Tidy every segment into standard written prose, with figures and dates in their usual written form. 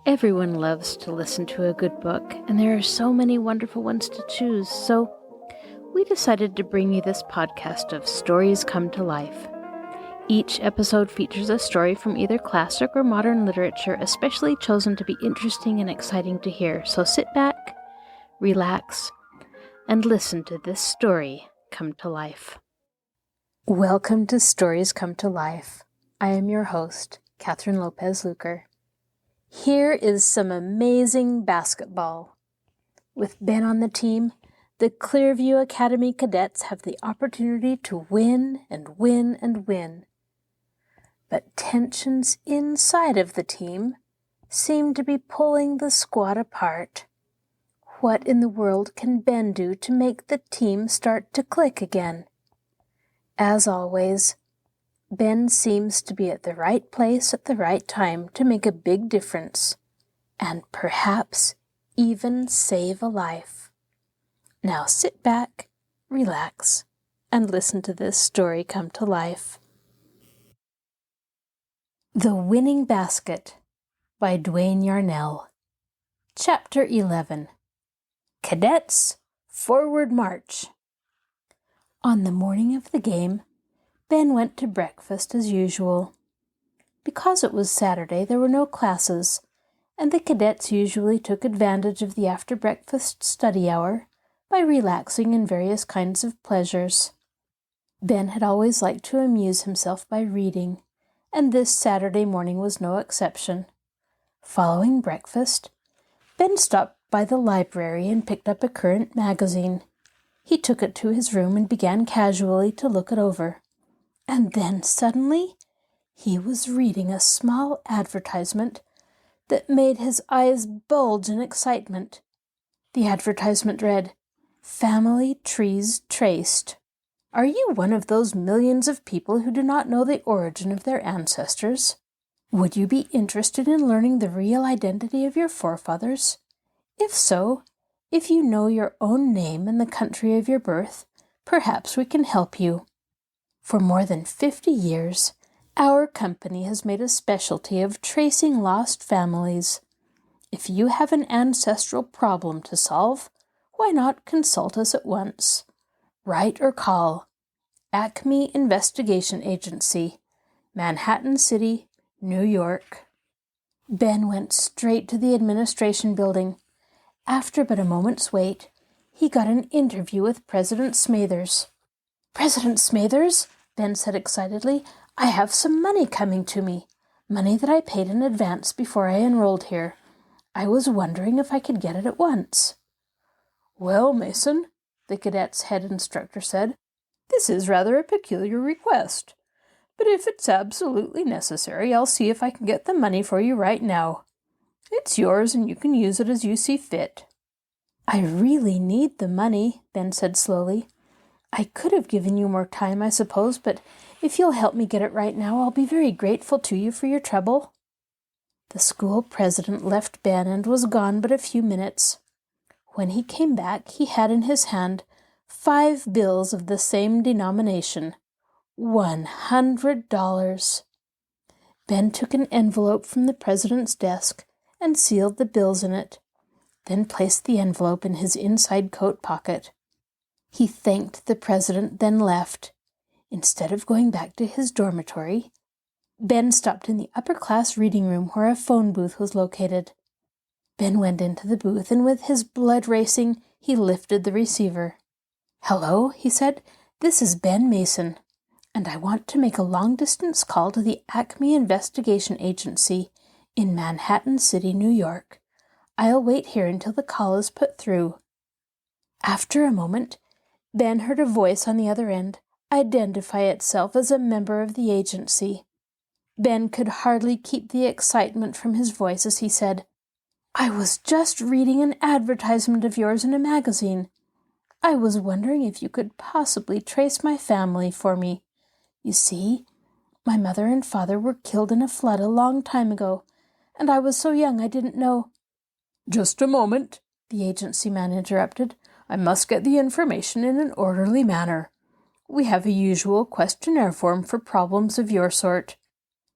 Everyone loves to listen to a good book, and there are so many wonderful ones to choose, so we decided to bring you this podcast of Stories Come to Life. Each episode features a story from either classic or modern literature, especially chosen to be interesting and exciting to hear. So sit back, relax, and listen to this story come to life. Welcome to Stories Come to Life. I am your host, Kathryn Lopez Luker. Here is some amazing basketball. With Ben on the team, the Clearview Academy cadets have the opportunity to win and win and win. But tensions inside of the team seem to be pulling the squad apart. What in the world can Ben do to make the team start to click again? As always, Ben seems to be at the right place at the right time to make a big difference, and perhaps even save a life. Now sit back, relax, and listen to this story come to life. The Winning Basket by Duane Yarnell. Chapter 11. Cadets, Forward March. On the morning of the game, Ben went to breakfast as usual. Because it was Saturday, there were no classes, and the cadets usually took advantage of the after-breakfast study hour by relaxing in various kinds of pleasures. Ben had always liked to amuse himself by reading, and this Saturday morning was no exception. Following breakfast, Ben stopped by the library and picked up a current magazine. He took it to his room and began casually to look it over. And then suddenly, he was reading a small advertisement that made his eyes bulge in excitement. The advertisement read, "Family Trees Traced." Are you one of those millions of people who do not know the origin of their ancestors? Would you be interested in learning the real identity of your forefathers? If so, if you know your own name and the country of your birth, perhaps we can help you. For more than 50 years, our company has made a specialty of tracing lost families. If you have an ancestral problem to solve, why not consult us at once? Write or call Acme Investigation Agency, Manhattan City, New York. Ben went straight to the administration building. After but a moment's wait, he got an interview with President Smathers. "President Smathers," Ben said excitedly, "I have some money coming to me, money that I paid in advance before I enrolled here. I was wondering if I could get it at once." "Well, Mason," the cadet's head instructor said, "this is rather a peculiar request. But if it's absolutely necessary, I'll see if I can get the money for you right now. It's yours and you can use it as you see fit." "I really need the money," Ben said slowly. "I could have given you more time, I suppose, but if you'll help me get it right now, I'll be very grateful to you for your trouble." The school president left Ben and was gone but a few minutes. When he came back, he had in his hand 5 bills of the same denomination, $100. Ben took an envelope from the president's desk and sealed the bills in it, then placed the envelope in his inside coat pocket. He thanked the president, then left. Instead of going back to his dormitory, Ben stopped in the upper-class reading room where a phone booth was located. Ben went into the booth, and with his blood racing, he lifted the receiver. "Hello," he said. "This is Ben Mason, and I want to make a long-distance call to the Acme Investigation Agency in Manhattan City, New York. I'll wait here until the call is put through." After a moment, Ben heard a voice on the other end identify itself as a member of the agency. Ben could hardly keep the excitement from his voice as he said, "I was just reading an advertisement of yours in a magazine. I was wondering if you could possibly trace my family for me. You see, my mother and father were killed in a flood a long time ago, and I was so young I didn't know—" "Just a moment," the agency man interrupted. "I must get the information in an orderly manner. We have a usual questionnaire form for problems of your sort.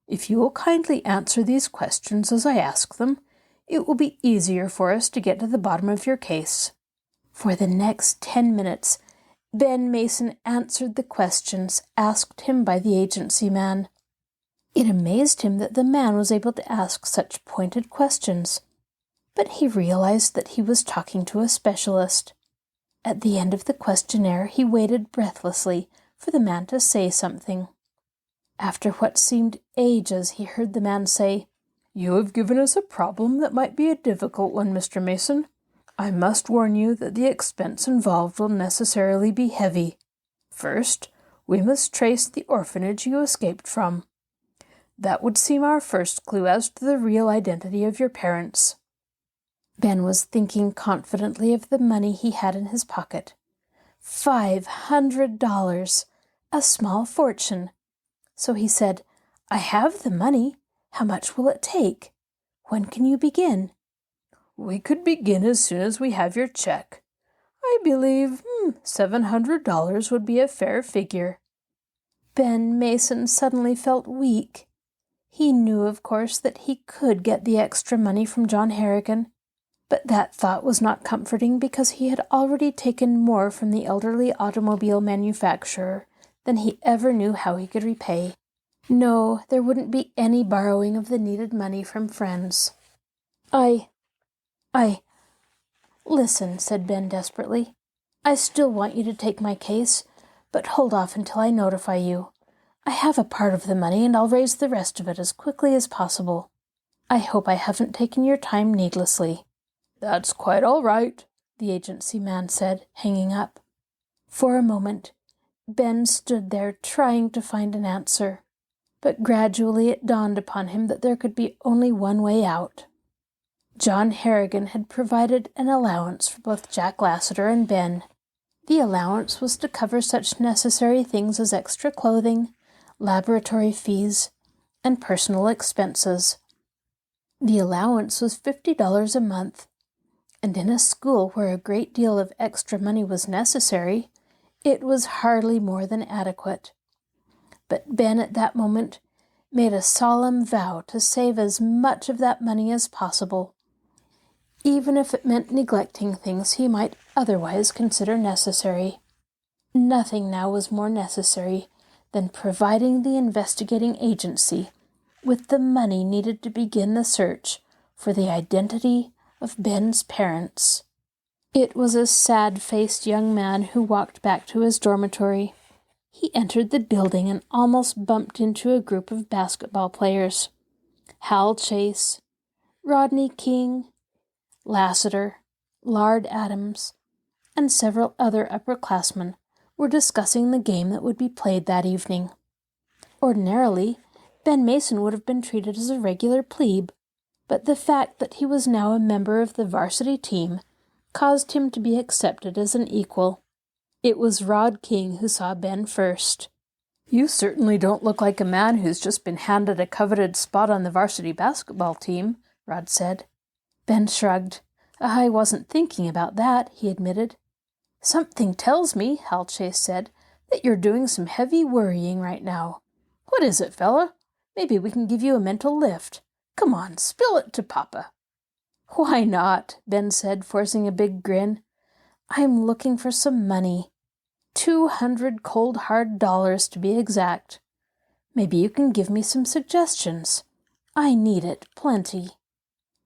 If you will kindly answer these questions as I ask them, it will be easier for us to get to the bottom of your case." For the next 10 minutes, Ben Mason answered the questions asked him by the agency man. It amazed him that the man was able to ask such pointed questions, but he realized that he was talking to a specialist. At the end of the questionnaire, he waited breathlessly for the man to say something. After what seemed ages, he heard the man say, "You have given us a problem that might be a difficult one, Mr. Mason. I must warn you that the expense involved will necessarily be heavy. First, we must trace the orphanage you escaped from. That would seem our first clue as to the real identity of your parents." Ben was thinking confidently of the money he had in his pocket. $500, a small fortune. So he said, "I have the money. How much will it take? When can you begin?" "We could begin as soon as we have your check. I believe $700 would be a fair figure." Ben Mason suddenly felt weak. He knew, of course, that he could get the extra money from John Harrigan, but that thought was not comforting because he had already taken more from the elderly automobile manufacturer than he ever knew how he could repay. No, there wouldn't be any borrowing of the needed money from friends. Listen, said Ben desperately. "I still want you to take my case, but hold off until I notify you. I have a part of the money, and I'll raise the rest of it as quickly as possible. I hope I haven't taken your time needlessly." "That's quite all right," the agency man said, hanging up. For a moment, Ben stood there trying to find an answer, but gradually it dawned upon him that there could be only one way out. John Harrigan had provided an allowance for both Jack Lassiter and Ben. The allowance was to cover such necessary things as extra clothing, laboratory fees, and personal expenses. The allowance was $50 a month, and in a school where a great deal of extra money was necessary, it was hardly more than adequate. But Ben at that moment made a solemn vow to save as much of that money as possible, even if it meant neglecting things he might otherwise consider necessary. Nothing now was more necessary than providing the investigating agency with the money needed to begin the search for the identity of Ben's parents. It was a sad-faced young man who walked back to his dormitory. He entered the building and almost bumped into a group of basketball players. Hal Chase, Rodney King, Lassiter, Lard Adams, and several other upperclassmen were discussing the game that would be played that evening. Ordinarily, Ben Mason would have been treated as a regular plebe, but the fact that he was now a member of the varsity team caused him to be accepted as an equal. It was Rod King who saw Ben first. "You certainly don't look like a man who's just been handed a coveted spot on the varsity basketball team," Rod said. Ben shrugged. "I wasn't thinking about that," he admitted. "Something tells me," Hal Chase said, "that you're doing some heavy worrying right now. What is it, fella? Maybe we can give you a mental lift. Come on, spill it to Papa." "Why not?" Ben said, forcing a big grin. "I'm looking for some money. 200 cold hard dollars to be exact. Maybe you can give me some suggestions. I need it plenty."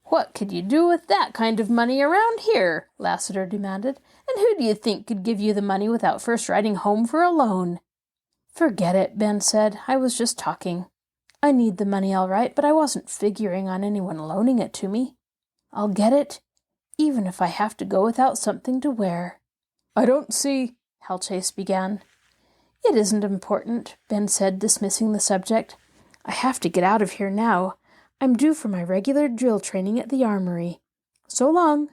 "What could you do with that kind of money around here?" Lassiter demanded. "And who do you think could give you the money without first writing home for a loan?" "Forget it," Ben said. "I was just talking. I need the money all right, but I wasn't figuring on anyone loaning it to me. I'll get it, even if I have to go without something to wear." "I don't see," Hal Chase began. "It isn't important," Ben said, dismissing the subject. "I have to get out of here now. I'm due for my regular drill training at the armory. So long."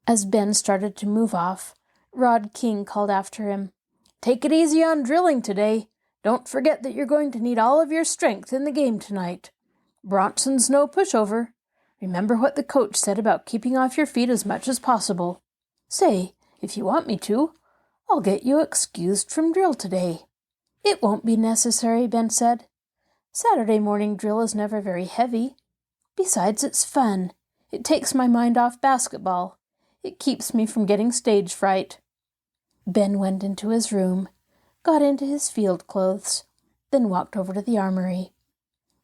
As Ben started to move off, Rod King called after him, "Take it easy on drilling today. Don't forget that you're going to need all of your strength in the game tonight. Bronson's no pushover. Remember what the coach said about keeping off your feet as much as possible. Say, if you want me to, I'll get you excused from drill today." "It won't be necessary," Ben said. "Saturday morning drill is never very heavy. Besides, it's fun. It takes my mind off basketball. It keeps me from getting stage fright." Ben went into his room, got into his field clothes, then walked over to the armory.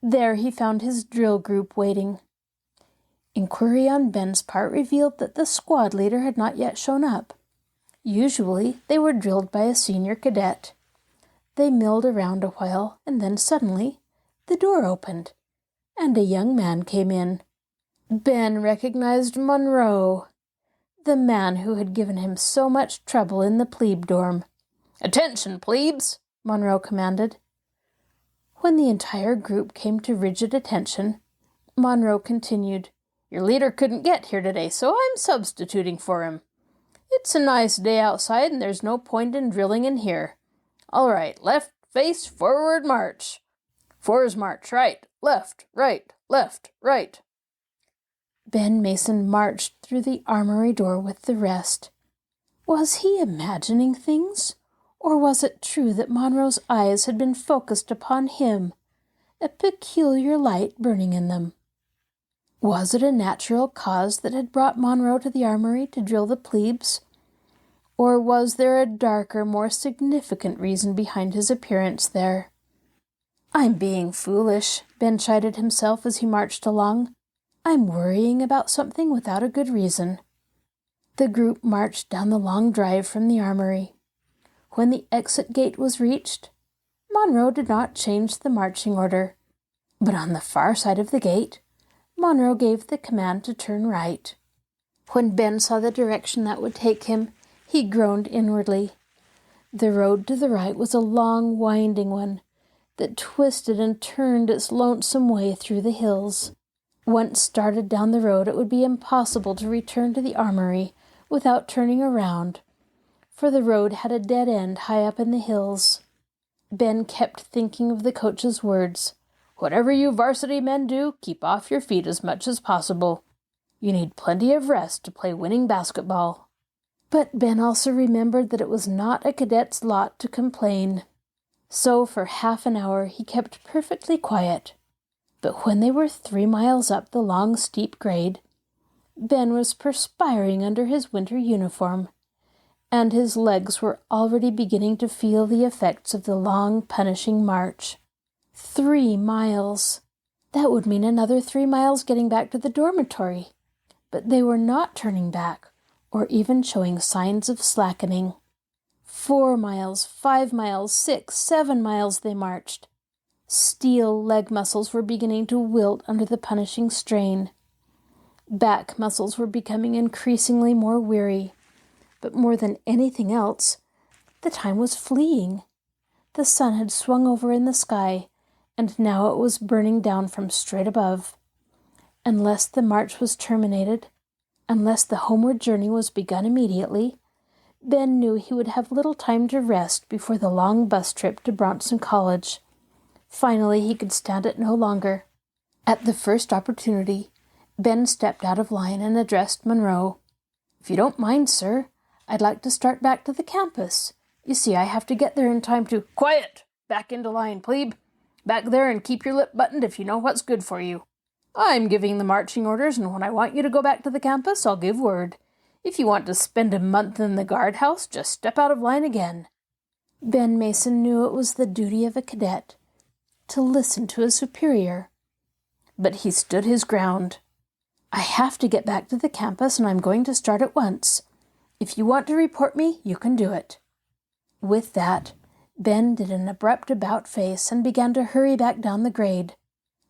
There he found his drill group waiting. Inquiry on Ben's part revealed that the squad leader had not yet shown up. Usually they were drilled by a senior cadet. They milled around a while, and then suddenly the door opened, and a young man came in. Ben recognized Monroe, the man who had given him so much trouble in the plebe dorm. "Attention, plebes!" Monroe commanded. When the entire group came to rigid attention, Monroe continued, "Your leader couldn't get here today, so I'm substituting for him. It's a nice day outside, and there's no point in drilling in here. All right, left face, forward march. Fours march, right, left, right, left, right." Ben Mason marched through the armory door with the rest. Was he imagining things, or was it true that Monroe's eyes had been focused upon him, a peculiar light burning in them? Was it a natural cause that had brought Monroe to the armory to drill the plebes? Or was there a darker, more significant reason behind his appearance there? "I'm being foolish," Ben chided himself as he marched along. "I'm worrying about something without a good reason." The group marched down the long drive from the armory. When the exit gate was reached, Monroe did not change the marching order, but on the far side of the gate, Monroe gave the command to turn right. When Ben saw the direction that would take him, he groaned inwardly. The road to the right was a long, winding one that twisted and turned its lonesome way through the hills. Once started down the road, it would be impossible to return to the armory without turning around, for the road had a dead end high up in the hills. Ben kept thinking of the coach's words, "Whatever you varsity men do, keep off your feet as much as possible. You need plenty of rest to play winning basketball." But Ben also remembered that it was not a cadet's lot to complain. So for half an hour he kept perfectly quiet. But when they were 3 miles up the long, steep grade, Ben was perspiring under his winter uniform, and his legs were already beginning to feel the effects of the long, punishing march. 3 miles. That would mean another 3 miles getting back to the dormitory. But they were not turning back, or even showing signs of slackening. 4 miles, 5 miles, 6, 7 miles they marched. Steel leg muscles were beginning to wilt under the punishing strain. Back muscles were becoming increasingly more weary. But more than anything else, the time was fleeing. The sun had swung over in the sky, and now it was burning down from straight above. Unless the march was terminated, unless the homeward journey was begun immediately, Ben knew he would have little time to rest before the long bus trip to Bronson College. Finally, he could stand it no longer. At the first opportunity, Ben stepped out of line and addressed Monroe. "If you don't mind, sir, I'd like to start back to the campus. You see, I have to get there in time to—" "Quiet! Back into line, plebe. Back there and keep your lip buttoned if you know what's good for you. I'm giving the marching orders, and when I want you to go back to the campus, I'll give word. If you want to spend a month in the guardhouse, just step out of line again." Ben Mason knew it was the duty of a cadet to listen to a superior, but he stood his ground. "I have to get back to the campus, and I'm going to start at once. If you want to report me, you can do it." With that, Ben did an abrupt about-face and began to hurry back down the grade.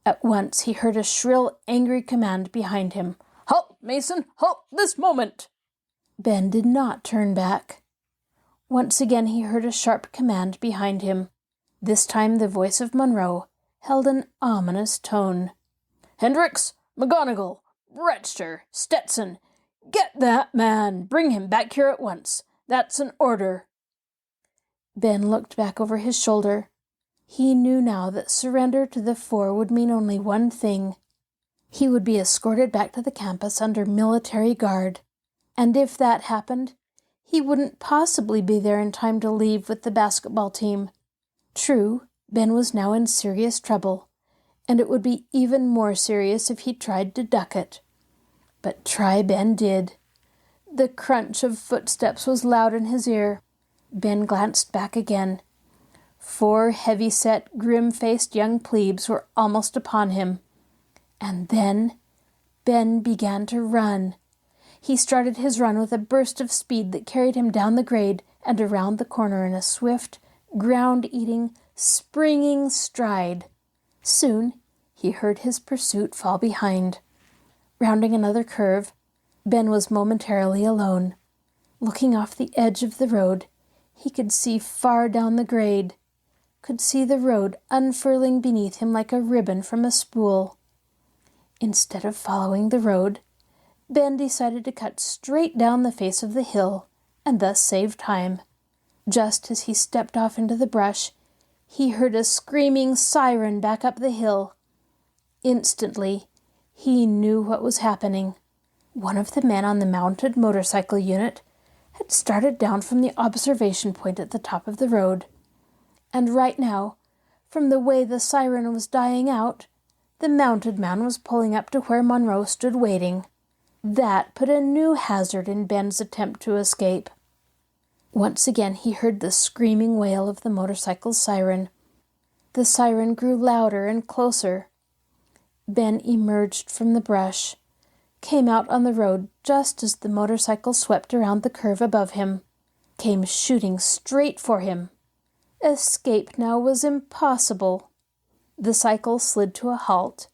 At once he heard a shrill, angry command behind him. "Halt, Mason! Halt this moment!" Ben did not turn back. Once again he heard a sharp command behind him. This time the voice of Monroe held an ominous tone. "Hendricks, McGonigal, Bretster, Stetson, get that man! Bring him back here at once. That's an order." Ben looked back over his shoulder. He knew now that surrender to the four would mean only one thing. He would be escorted back to the campus under military guard, and if that happened, he wouldn't possibly be there in time to leave with the basketball team. True, Ben was now in serious trouble, and it would be even more serious if he tried to duck it. But try Ben did. The crunch of footsteps was loud in his ear. Ben glanced back again. 4 heavy-set, grim-faced young plebes were almost upon him. And then Ben began to run. He started his run with a burst of speed that carried him down the grade and around the corner in a swift, ground-eating, springing stride. Soon he heard his pursuit fall behind. Rounding another curve, Ben was momentarily alone. Looking off the edge of the road, he could see far down the grade, could see the road unfurling beneath him like a ribbon from a spool. Instead of following the road, Ben decided to cut straight down the face of the hill and thus save time. Just as he stepped off into the brush, he heard a screaming siren back up the hill. Instantly, he knew what was happening. One of the men on the mounted motorcycle unit had started down from the observation point at the top of the road. And right now, from the way the siren was dying out, the mounted man was pulling up to where Monroe stood waiting. That put a new hazard in Ben's attempt to escape. Once again he heard the screaming wail of the motorcycle's siren. The siren grew louder and closer. Ben emerged from the brush, came out on the road just as the motorcycle swept around the curve above him, came shooting straight for him. Escape now was impossible. The cycle slid to a halt,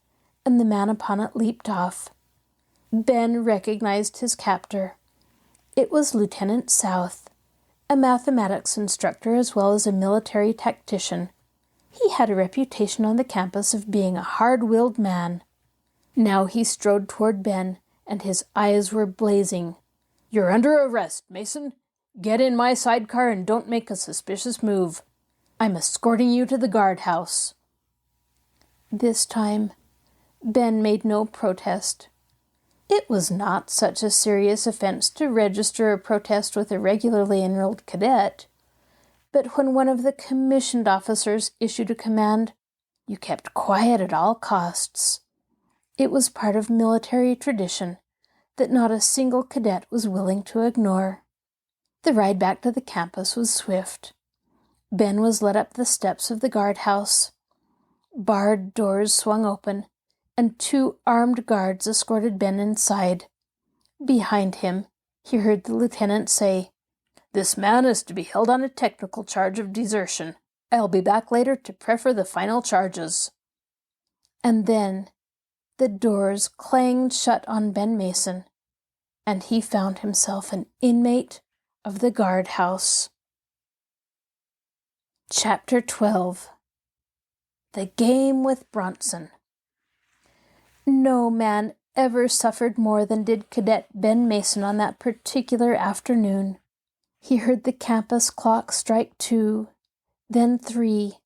and the man upon it leaped off. Ben recognized his captor. It was Lieutenant South, a mathematics instructor as well as a military tactician. He had a reputation on the campus of being a hard-willed man. Now he strode toward Ben, and his eyes were blazing. "You're under arrest, Mason. Get in my sidecar and don't make a suspicious move. I'm escorting you to the guardhouse." This time, Ben made no protest. It was not such a serious offense to register a protest with a regularly enrolled cadet. But when one of the commissioned officers issued a command, you kept quiet at all costs. It was part of military tradition that not a single cadet was willing to ignore. The ride back to the campus was swift. Ben was led up the steps of the guardhouse. Barred doors swung open, and 2 armed guards escorted Ben inside. Behind him, he heard the lieutenant say, "This man is to be held on a technical charge of desertion. I'll be back later to prefer the final charges." And then the doors clanged shut on Ben Mason, and he found himself an inmate of the guardhouse. Chapter 12. The Game with Bronson. No man ever suffered more than did Cadet Ben Mason on that particular afternoon. He heard the campus clock strike 2, then 3.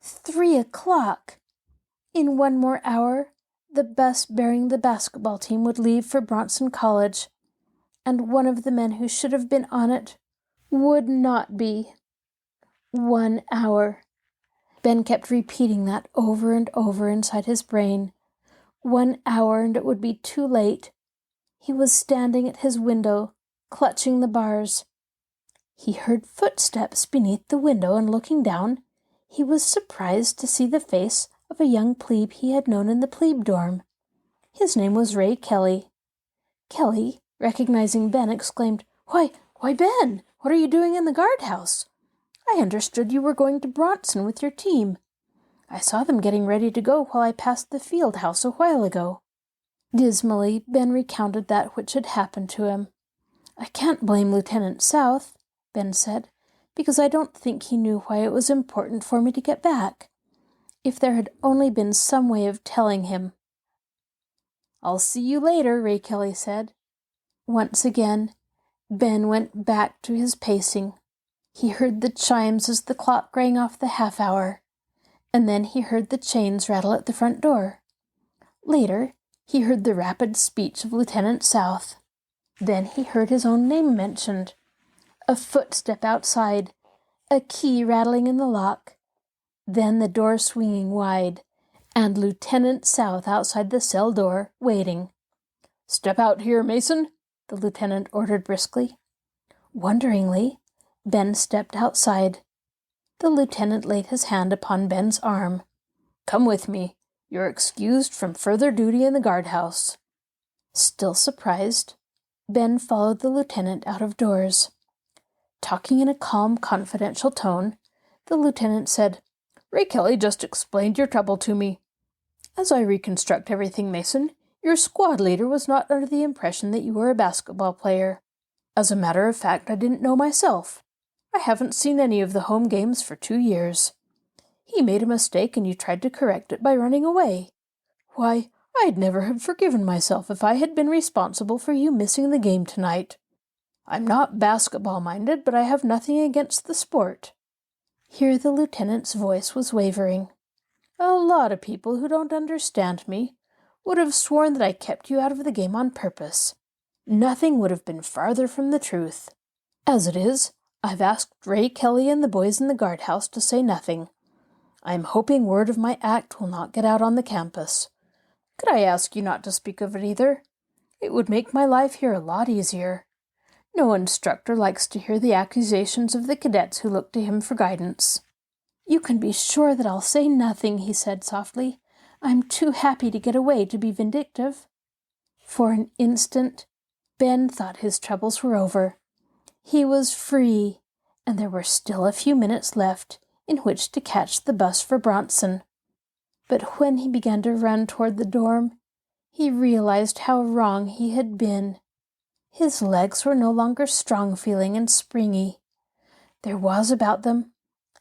3 o'clock! In 1 more hour, the bus bearing the basketball team would leave for Bronson College, and one of the men who should have been on it would not be. 1 hour. Ben kept repeating that over and over inside his brain. 1 hour and it would be too late. He was standing at his window, clutching the bars. He heard footsteps beneath the window, and looking down, he was surprised to see the face of a young plebe he had known in the plebe dorm. His name was Ray Kelly. Kelly, recognizing Ben, exclaimed, Why, Ben, what are you doing in the guardhouse? I understood you were going to Bronson with your team. I saw them getting ready to go while I passed the field house a while ago." Dismally, Ben recounted that which had happened to him. "I can't blame Lieutenant South," Ben said, "because I don't think he knew why it was important for me to get back. If there had only been some way of telling him." "I'll see you later," Ray Kelly said. Once again, Ben went back to his pacing. He heard the chimes as the clock rang off the half-hour, and then he heard the chains rattle at the front door. Later, he heard the rapid speech of Lieutenant South. Then he heard his own name mentioned, a footstep outside, a key rattling in the lock, then the door swinging wide, and Lieutenant South outside the cell door, waiting. "Step out here, Mason," the lieutenant ordered briskly. Wonderingly, Ben stepped outside. The lieutenant laid his hand upon Ben's arm. "Come with me. You're excused from further duty in the guardhouse." Still surprised, Ben followed the lieutenant out of doors. Talking in a calm, confidential tone, the lieutenant said, "Ray Kelly just explained your trouble to me. As I reconstruct everything, Mason, your squad leader was not under the impression that you were a basketball player. As a matter of fact, I didn't know myself. I haven't seen any of the home games for 2 years. He made a mistake and you tried to correct it by running away. Why, I'd never have forgiven myself if I had been responsible for you missing the game tonight. I'm not basketball-minded, but I have nothing against the sport." Here the lieutenant's voice was wavering. "A lot of people who don't understand me would have sworn that I kept you out of the game on purpose. Nothing would have been farther from the truth. As it is, I've asked Ray Kelly and the boys in the guardhouse to say nothing. I'm hoping word of my act will not get out on the campus. Could I ask you not to speak of it either? It would make my life here a lot easier. No instructor likes to hear the accusations of the cadets who look to him for guidance." "You can be sure that I'll say nothing," he said softly. "I'm too happy to get away to be vindictive." For an instant, Ben thought his troubles were over. He was free, and there were still a few minutes left in which to catch the bus for Bronson. But when he began to run toward the dorm, he realized how wrong he had been. His legs were no longer strong-feeling and springy. There was about them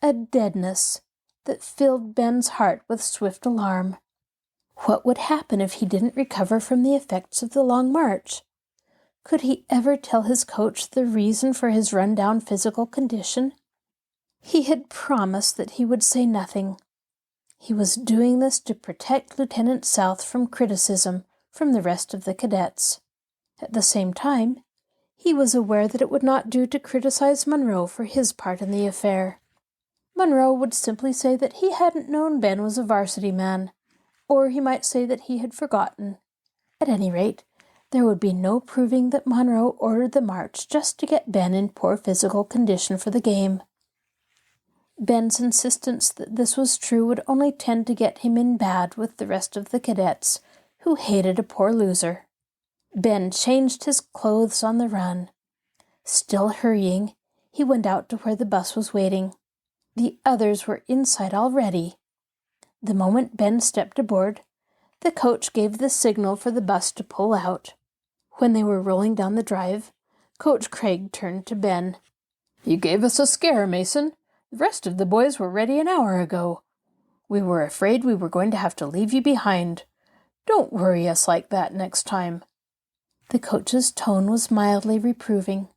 a deadness that filled Ben's heart with swift alarm. What would happen if he didn't recover from the effects of the long march? Could he ever tell his coach the reason for his run-down physical condition? He had promised that he would say nothing. He was doing this to protect Lieutenant South from criticism from the rest of the cadets. At the same time, he was aware that it would not do to criticize Monroe for his part in the affair. Monroe would simply say that he hadn't known Ben was a varsity man, or he might say that he had forgotten. At any rate, there would be no proving that Monroe ordered the march just to get Ben in poor physical condition for the game. Ben's insistence that this was true would only tend to get him in bad with the rest of the cadets, who hated a poor loser. Ben changed his clothes on the run. Still hurrying, he went out to where the bus was waiting. The others were inside already. The moment Ben stepped aboard, the coach gave the signal for the bus to pull out. When they were rolling down the drive, Coach Craig turned to Ben. "You gave us a scare, Mason. The rest of the boys were ready an hour ago. We were afraid we were going to have to leave you behind. Don't worry us like that next time." The coach's tone was mildly reproving,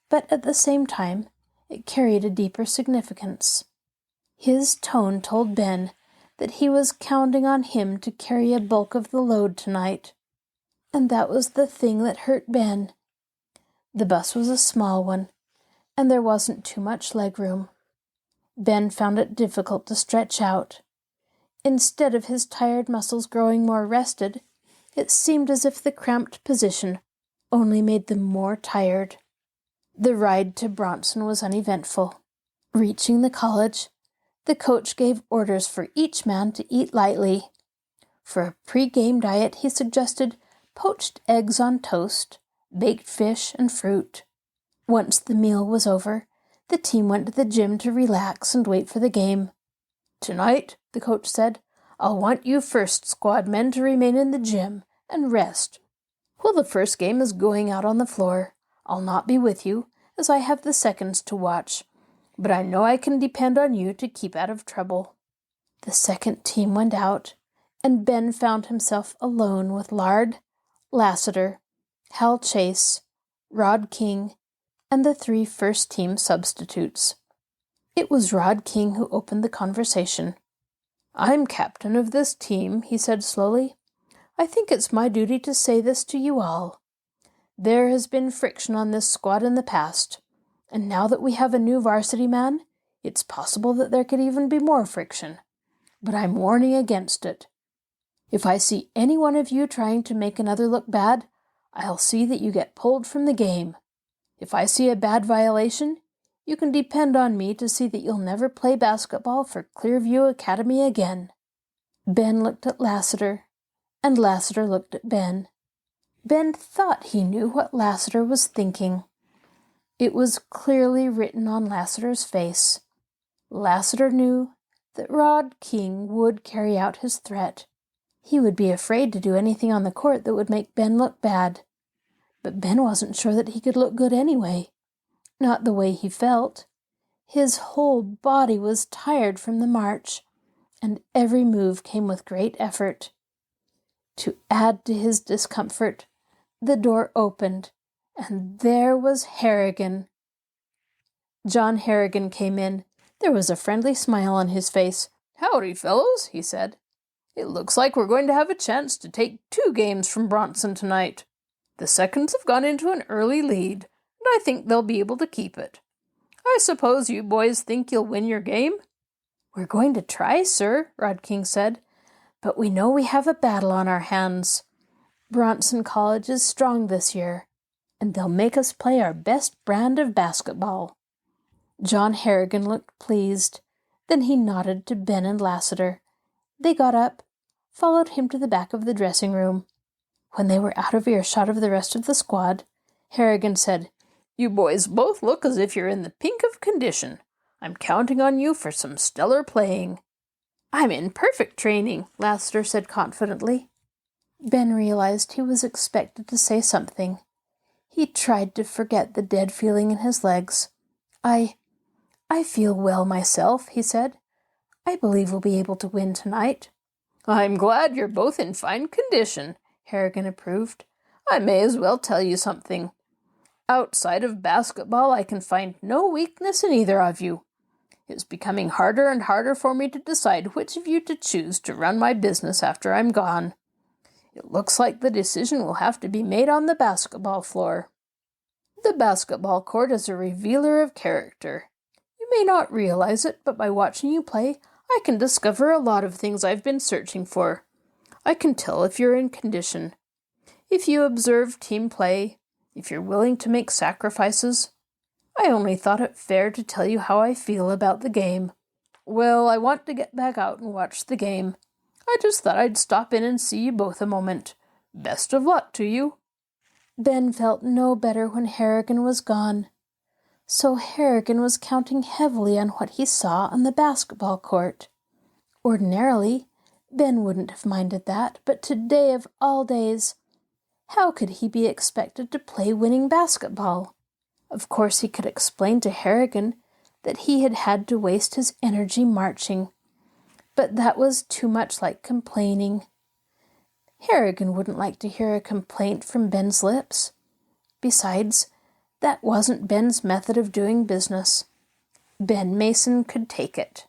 but at the same time it carried a deeper significance. His tone told Ben that he was counting on him to carry a bulk of the load tonight, and that was the thing that hurt Ben. The bus was a small one, and there wasn't too much legroom. Ben found it difficult to stretch out. Instead of his tired muscles growing more rested, it seemed as if the cramped position only made them more tired. The ride to Bronson was uneventful. Reaching the college, the coach gave orders for each man to eat lightly. For a pre-game diet, he suggested poached eggs on toast, baked fish, and fruit. Once the meal was over, the team went to the gym to relax and wait for the game. "Tonight," the coach said, "I'll want you first squad men to remain in the gym and rest. While the first game is going out on the floor, I'll not be with you, as I have the seconds to watch, but I know I can depend on you to keep out of trouble." The second team went out, and Ben found himself alone with Lard, Lassiter, Hal Chase, Rod King, and the 3 first-team substitutes. It was Rod King who opened the conversation. "I'm captain of this team," he said slowly. "I think it's my duty to say this to you all. There has been friction on this squad in the past, and now that we have a new varsity man, it's possible that there could even be more friction. But I'm warning against it. If I see any one of you trying to make another look bad, I'll see that you get pulled from the game. If I see a bad violation, you can depend on me to see that you'll never play basketball for Clearview Academy again." Ben looked at Lassiter, and Lassiter looked at Ben. Ben thought he knew what Lassiter was thinking. It was clearly written on Lassiter's face. Lassiter knew that Rod King would carry out his threat. He would be afraid to do anything on the court that would make Ben look bad. But Ben wasn't sure that he could look good anyway. Not the way he felt. His whole body was tired from the march, and every move came with great effort. To add to his discomfort, the door opened, and there was Harrigan. John Harrigan came in. There was a friendly smile on his face. "Howdy, fellows," he said. "It looks like we're going to have a chance to take 2 games from Bronson tonight. The seconds have gone into an early lead, and I think they'll be able to keep it. I suppose you boys think you'll win your game?" "We're going to try, sir," Rod King said, "but we know we have a battle on our hands. Bronson College is strong this year, and they'll make us play our best brand of basketball." John Harrigan looked pleased. Then he nodded to Ben and Lassiter. They got up, followed him to the back of the dressing room. When they were out of earshot of the rest of the squad, Harrigan said, "You boys both look as if you're in the pink of condition. I'm counting on you for some stellar playing." "I'm in perfect training," Lassiter said confidently. Ben realized he was expected to say something. He tried to forget the dead feeling in his legs. I feel well myself," he said. "I believe we'll be able to win tonight." "I'm glad you're both in fine condition," Harrigan approved. "I may as well tell you something. Outside of basketball, I can find no weakness in either of you. It's becoming harder and harder for me to decide which of you to choose to run my business after I'm gone. It looks like the decision will have to be made on the basketball floor. The basketball court is a revealer of character. You may not realize it, but by watching you play, I can discover a lot of things I've been searching for. I can tell if you're in condition, if you observe team play, if you're willing to make sacrifices. I only thought it fair to tell you how I feel about the game. Well, I want to get back out and watch the game. I just thought I'd stop in and see you both a moment. Best of luck to you." Ben felt no better when Harrigan was gone. So Harrigan was counting heavily on what he saw on the basketball court. Ordinarily, Ben wouldn't have minded that, but today of all days, how could he be expected to play winning basketball? Of course he could explain to Harrigan that he had had to waste his energy marching, but that was too much like complaining. Harrigan wouldn't like to hear a complaint from Ben's lips. Besides, that wasn't Ben's method of doing business. Ben Mason could take it.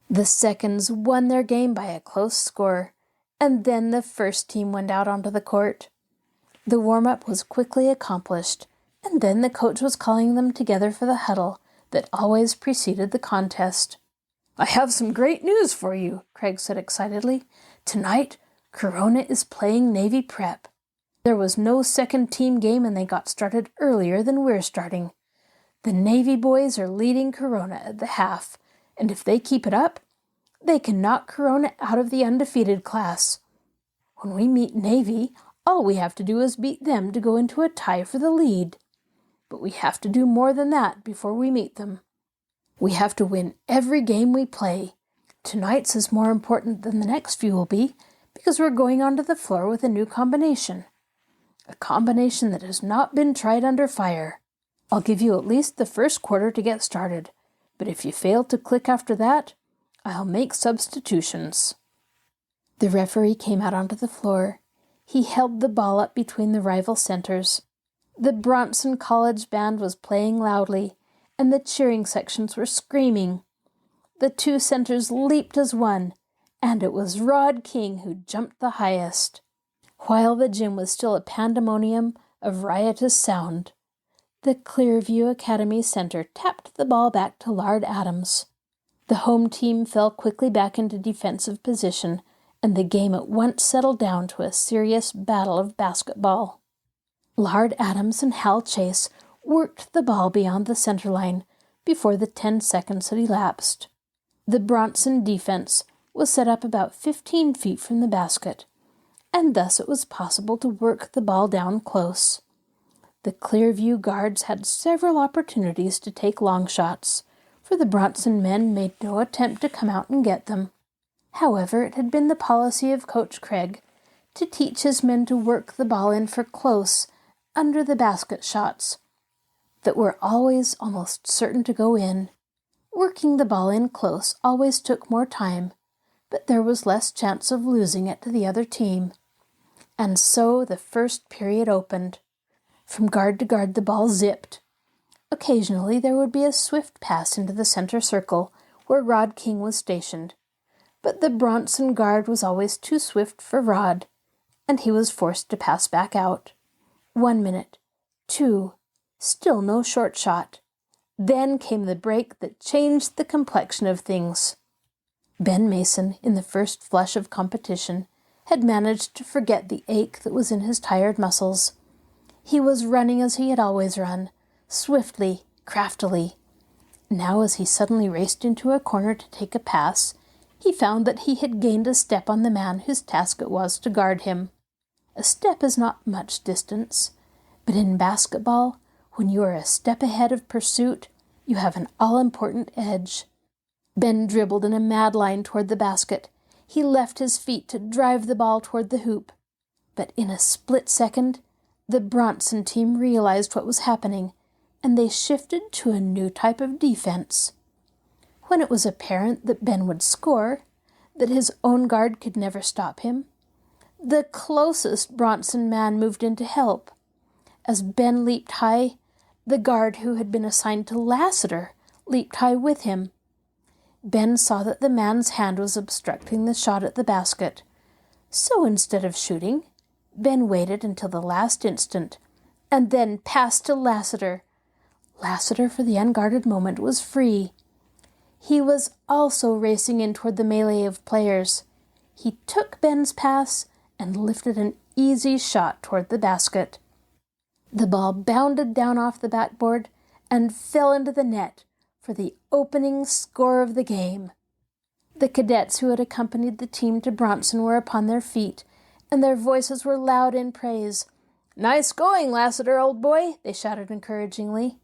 The seconds won their game by a close score, and then the first team went out onto the court. The warm-up was quickly accomplished, and then the coach was calling them together for the huddle that always preceded the contest. "I have some great news for you," Craig said excitedly. "Tonight, Corona is playing Navy Prep. There was no second-team game, and they got started earlier than we're starting. The Navy boys are leading Corona at the half, and if they keep it up, they can knock Corona out of the undefeated class. When we meet Navy, all we have to do is beat them to go into a tie for the lead. But we have to do more than that before we meet them. We have to win every game we play. Tonight's is more important than the next few will be, because we're going onto the floor with a new combination. A combination that has not been tried under fire. I'll give you at least the first quarter to get started, but if you fail to click after that, I'll make substitutions." The referee came out onto the floor. He held the ball up between the rival centers. The Bronson College band was playing loudly, and the cheering sections were screaming. The 2 centers leaped as one, and it was Rod King who jumped the highest. While the gym was still a pandemonium of riotous sound, the Clearview Academy center tapped the ball back to Lard Adams. The home team fell quickly back into defensive position, and the game at once settled down to a serious battle of basketball. Lard Adams and Hal Chase worked the ball beyond the center line before the 10 seconds had elapsed. The Bronson defense was set up about 15 feet from the basket, and thus it was possible to work the ball down close. The Clearview guards had several opportunities to take long shots, for the Bronson men made no attempt to come out and get them. However, it had been the policy of Coach Craig to teach his men to work the ball in for close, under the basket shots that were always almost certain to go in. Working the ball in close always took more time, but there was less chance of losing it to the other team. And so the first period opened. From guard to guard the ball zipped. Occasionally there would be a swift pass into the center circle where Rod King was stationed, but the Bronson guard was always too swift for Rod, and he was forced to pass back out. 1 minute, 2, still no short shot. Then came the break that changed the complexion of things. Ben Mason, in the first flush of competition, had managed to forget the ache that was in his tired muscles. He was running as he had always run, swiftly, craftily. Now, as he suddenly raced into a corner to take a pass, he found that he had gained a step on the man whose task it was to guard him. A step is not much distance, but in basketball, when you are a step ahead of pursuit, you have an all-important edge. Ben dribbled in a mad line toward the basket. He left his feet to drive the ball toward the hoop. But in a split second, the Bronson team realized what was happening, and they shifted to a new type of defense. When it was apparent that Ben would score, that his own guard could never stop him, the closest Bronson man moved in to help. As Ben leaped high, the guard who had been assigned to Lassiter leaped high with him. Ben saw that the man's hand was obstructing the shot at the basket, so instead of shooting, Ben waited until the last instant, and then passed to Lassiter. Lassiter, for the unguarded moment, was free. He was also racing in toward the melee of players. He took Ben's pass and lifted an easy shot toward the basket. The ball bounded down off the backboard and fell into the net for the opening score of the game. The cadets who had accompanied the team to Bronson were upon their feet, and their voices were loud in praise. "Nice going, Lassiter, old boy," they shouted encouragingly.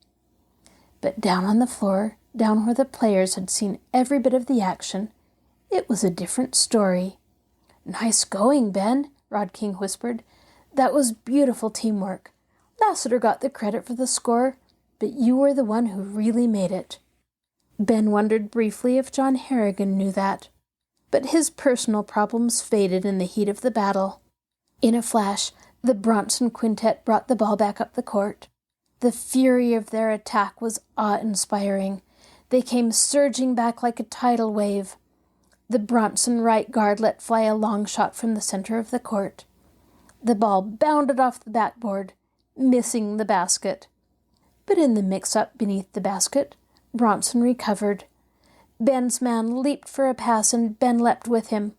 But down on the floor, down where the players had seen every bit of the action, it was a different story. "Nice going, Ben," Rod King whispered. "That was beautiful teamwork. Lassiter got the credit for the score, but you were the one who really made it." Ben wondered briefly if John Harrigan knew that, but his personal problems faded in the heat of the battle. In a flash, the Bronson quintet brought the ball back up the court. The fury of their attack was awe-inspiring. They came surging back like a tidal wave. The Bronson right guard let fly a long shot from the center of the court. The ball bounded off the backboard, missing the basket. But in the mix-up beneath the basket, Bronson recovered. Ben's man leaped for a pass, and Ben leapt with him.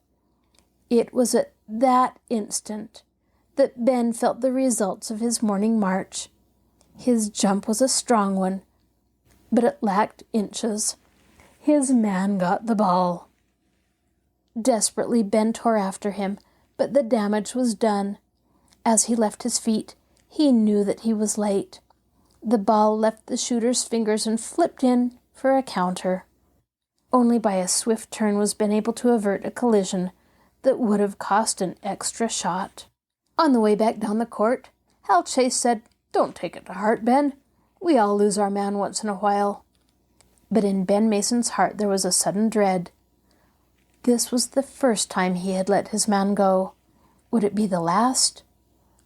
It was at that instant that Ben felt the results of his morning march. His jump was a strong one, but it lacked inches. His man got the ball. Desperately, Ben tore after him, but the damage was done. As he left his feet, he knew that he was late. The ball left the shooter's fingers and flipped in for a counter. Only by a swift turn was Ben able to avert a collision that would have cost an extra shot. On the way back down the court, Hal Chase said, "Don't take it to heart, Ben. We all lose our man once in a while." But in Ben Mason's heart there was a sudden dread. This was the first time he had let his man go. Would it be the last?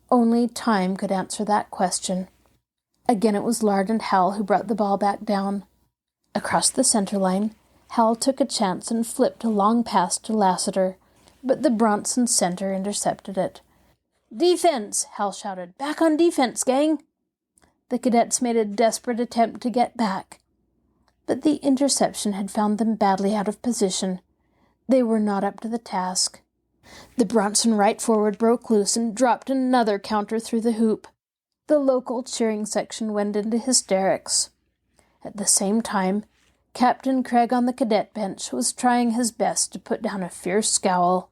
Only time could answer that question. Again it was Lard and Hal who brought the ball back down. Across the center line, Hal took a chance and flipped a long pass to Lassiter, but the Bronson center intercepted it. "Defense!" Hal shouted. "Back on defense, gang!" The cadets made a desperate attempt to get back, but the interception had found them badly out of position. They were not up to the task. The Bronson right forward broke loose and dropped another counter through the hoop. The local cheering section went into hysterics. At the same time, Captain Craig on the cadet bench was trying his best to put down a fierce scowl.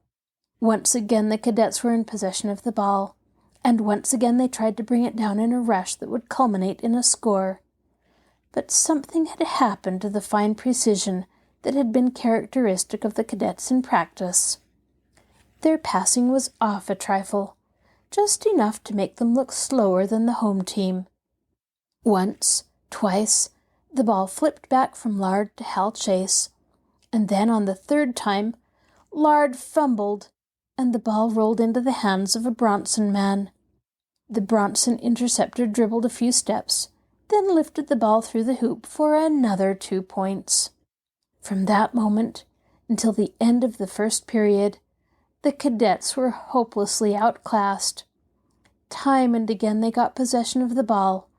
Once again the cadets were in possession of the ball, and once again they tried to bring it down in a rush that would culminate in a score. But something had happened to the fine precision that had been characteristic of the cadets in practice. Their passing was off a trifle, just enough to make them look slower than the home team. Once, twice, the ball flipped back from Lard to Hal Chase, and then on the third time, Lard fumbled, and the ball rolled into the hands of a Bronson man. The Bronson interceptor dribbled a few steps, then lifted the ball through the hoop for another 2 points. From that moment until the end of the first period, the cadets were hopelessly outclassed. Time and again they got possession of the ball,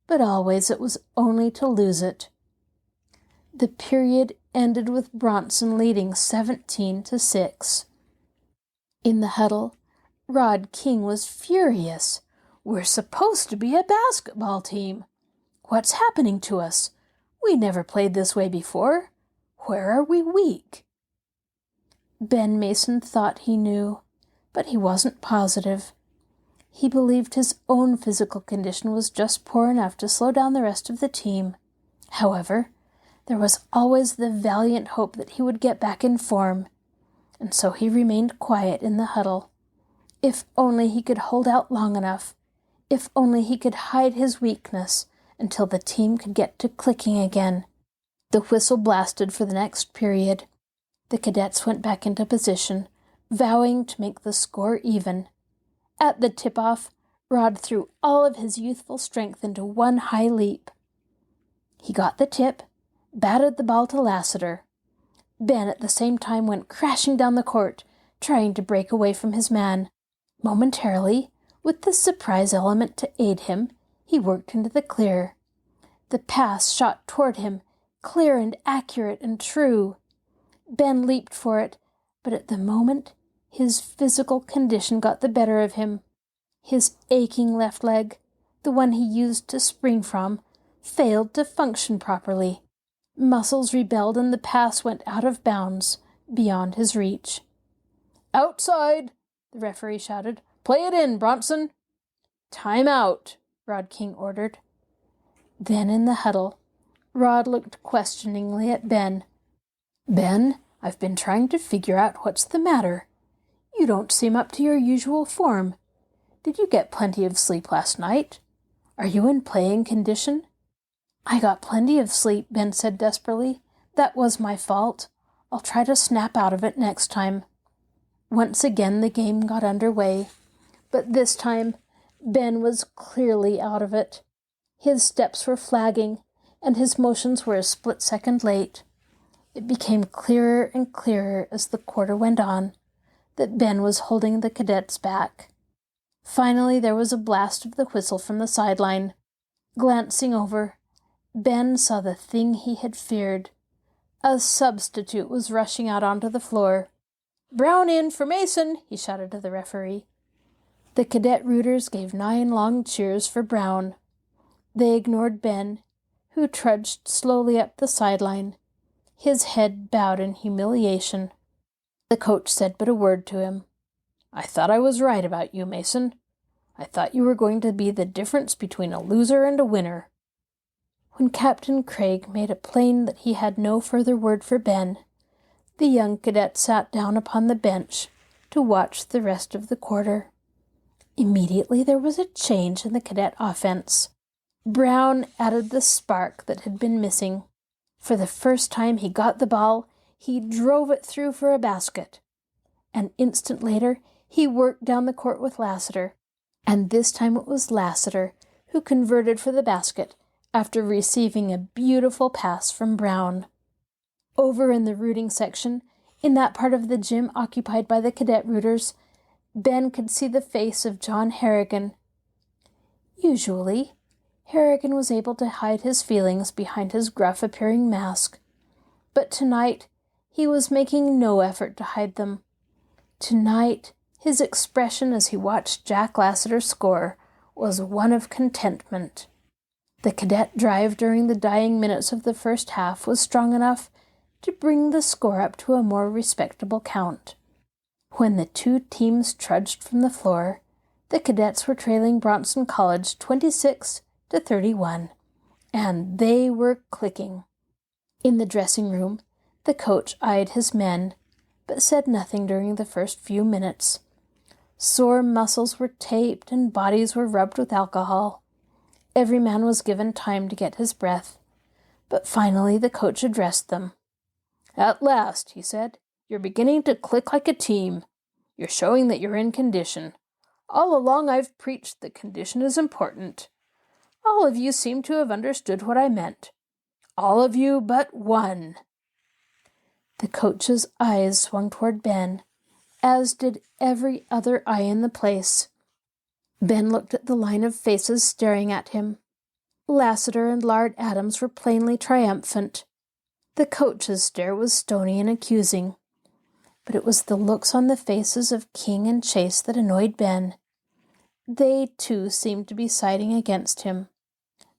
but always it was only to lose it. The period ended with Bronson leading 17-6. In the huddle, Rod King was furious. "We're supposed to be a basketball team. What's happening to us? We never played this way before. Where are we weak?" Ben Mason thought he knew, but he wasn't positive. He believed his own physical condition was just poor enough to slow down the rest of the team. However, there was always the valiant hope that he would get back in form, and so he remained quiet in the huddle. If only he could hold out long enough, if only he could hide his weakness until the team could get to clicking again. The whistle blasted for the next period. The cadets went back into position, vowing to make the score even. At the tip-off, Rod threw all of his youthful strength into one high leap. He got the tip, batted the ball to Lassiter. Ben at the same time went crashing down the court, trying to break away from his man. Momentarily, with the surprise element to aid him, he worked into the clear. The pass shot toward him, clear and accurate and true. Ben leaped for it, but at the moment his physical condition got the better of him. His aching left leg, the one he used to spring from, failed to function properly. Muscles rebelled and the pass went out of bounds, beyond his reach. "Outside!" the referee shouted. "Play it in, Bronson!" "Time out!" Rod King ordered. Then in the huddle, Rod looked questioningly at Ben. "Ben, I've been trying to figure out what's the matter. You don't seem up to your usual form. Did you get plenty of sleep last night? Are you in playing condition?" "I got plenty of sleep," Ben said desperately. "That was my fault. I'll try to snap out of it next time." Once again the game got underway, but this time Ben was clearly out of it. His steps were flagging, and his motions were a split second late. It became clearer and clearer as the quarter went on that Ben was holding the cadets back. Finally there was a blast of the whistle from the sideline. Glancing over, Ben saw the thing he had feared. A substitute was rushing out onto the floor. "Brown in for Mason!" he shouted to the referee. The cadet rooters gave 9 long cheers for Brown. They ignored Ben, who trudged slowly up the sideline, his head bowed in humiliation. The coach said but a word to him. "I thought I was right about you, Mason. I thought you were going to be the difference between a loser and a winner." When Captain Craig made it plain that he had no further word for Ben, the young cadet sat down upon the bench to watch the rest of the quarter. Immediately there was a change in the cadet offense. Brown added the spark that had been missing. For the first time he got the ball, he drove it through for a basket. An instant later, he worked down the court with Lassiter, and this time it was Lassiter who converted for the basket after receiving a beautiful pass from Brown. Over in the rooting section, in that part of the gym occupied by the cadet rooters, Ben could see the face of John Harrigan. Usually, Harrigan was able to hide his feelings behind his gruff-appearing mask, but tonight he was making no effort to hide them. Tonight, his expression as he watched Jack Lassiter score was one of contentment. The cadet drive during the dying minutes of the first half was strong enough to bring the score up to a more respectable count. When the two teams trudged from the floor, the cadets were trailing Bronson College 26-31, and they were clicking. In the dressing room, the coach eyed his men, but said nothing during the first few minutes. Sore muscles were taped and bodies were rubbed with alcohol. Every man was given time to get his breath, but finally the coach addressed them. "At last," he said, "you're beginning to click like a team. You're showing that you're in condition. All along I've preached that condition is important. All of you seem to have understood what I meant. All of you but one." The coach's eyes swung toward Ben, as did every other eye in the place. Ben looked at the line of faces staring at him. Lassiter and Lard Adams were plainly triumphant. The coach's stare was stony and accusing, but it was the looks on the faces of King and Chase that annoyed Ben. They, too, seemed to be siding against him.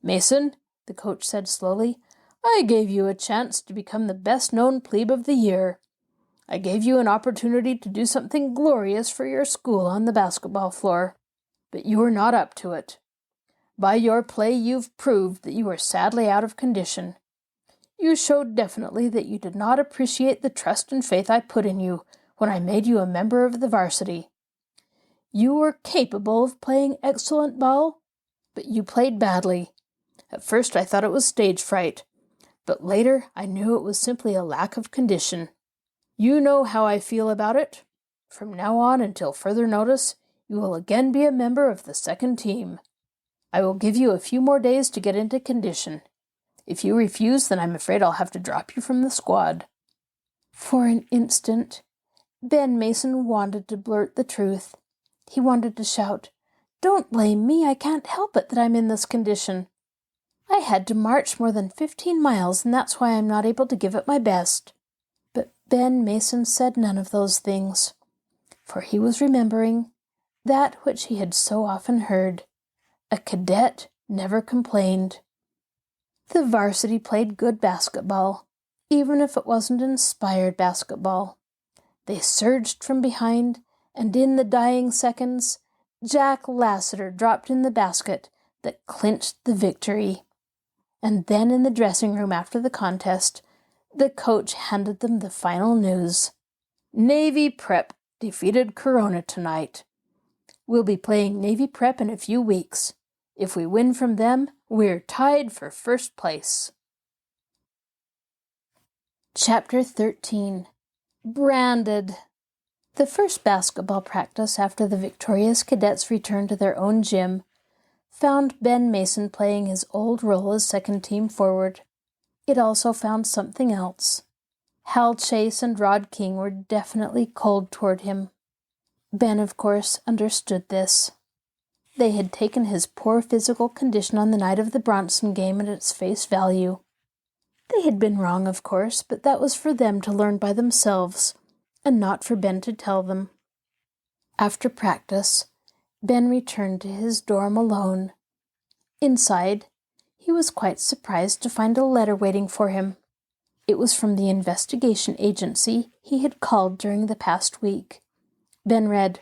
"Mason," the coach said slowly, "I gave you a chance to become the best-known plebe of the year. I gave you an opportunity to do something glorious for your school on the basketball floor, but you were not up to it. By your play you've proved that you are sadly out of condition. You showed definitely that you did not appreciate the trust and faith I put in you when I made you a member of the varsity. You were capable of playing excellent ball, but you played badly. At first I thought it was stage fright, but later I knew it was simply a lack of condition. You know how I feel about it. From now on until further notice, you will again be a member of the second team. I will give you a few more days to get into condition. If you refuse, then I'm afraid I'll have to drop you from the squad." For an instant, Ben Mason wanted to blurt the truth. He wanted to shout, "Don't blame me, I can't help it that I'm in this condition. I had to march more than 15 miles, and that's why I'm not able to give it my best." But Ben Mason said none of those things, for he was remembering that which he had so often heard. A cadet never complained. The varsity played good basketball, even if it wasn't inspired basketball. They surged from behind, and in the dying seconds, Jack Lassiter dropped in the basket that clinched the victory. And then in the dressing room after the contest, the coach handed them the final news. "Navy Prep defeated Corona tonight. We'll be playing Navy Prep in a few weeks. If we win from them, we're tied for first place." Chapter 13. Branded. The first basketball practice after the victorious cadets returned to their own gym found Ben Mason playing his old role as second-team forward. It also found something else. Hal Chase and Rod King were definitely cold toward him. Ben, of course, understood this. They had taken his poor physical condition on the night of the Bronson game at its face value. They had been wrong, of course, but that was for them to learn by themselves, and not for Ben to tell them. After practice, Ben returned to his dorm alone. Inside, he was quite surprised to find a letter waiting for him. It was from the investigation agency he had called during the past week. Ben read,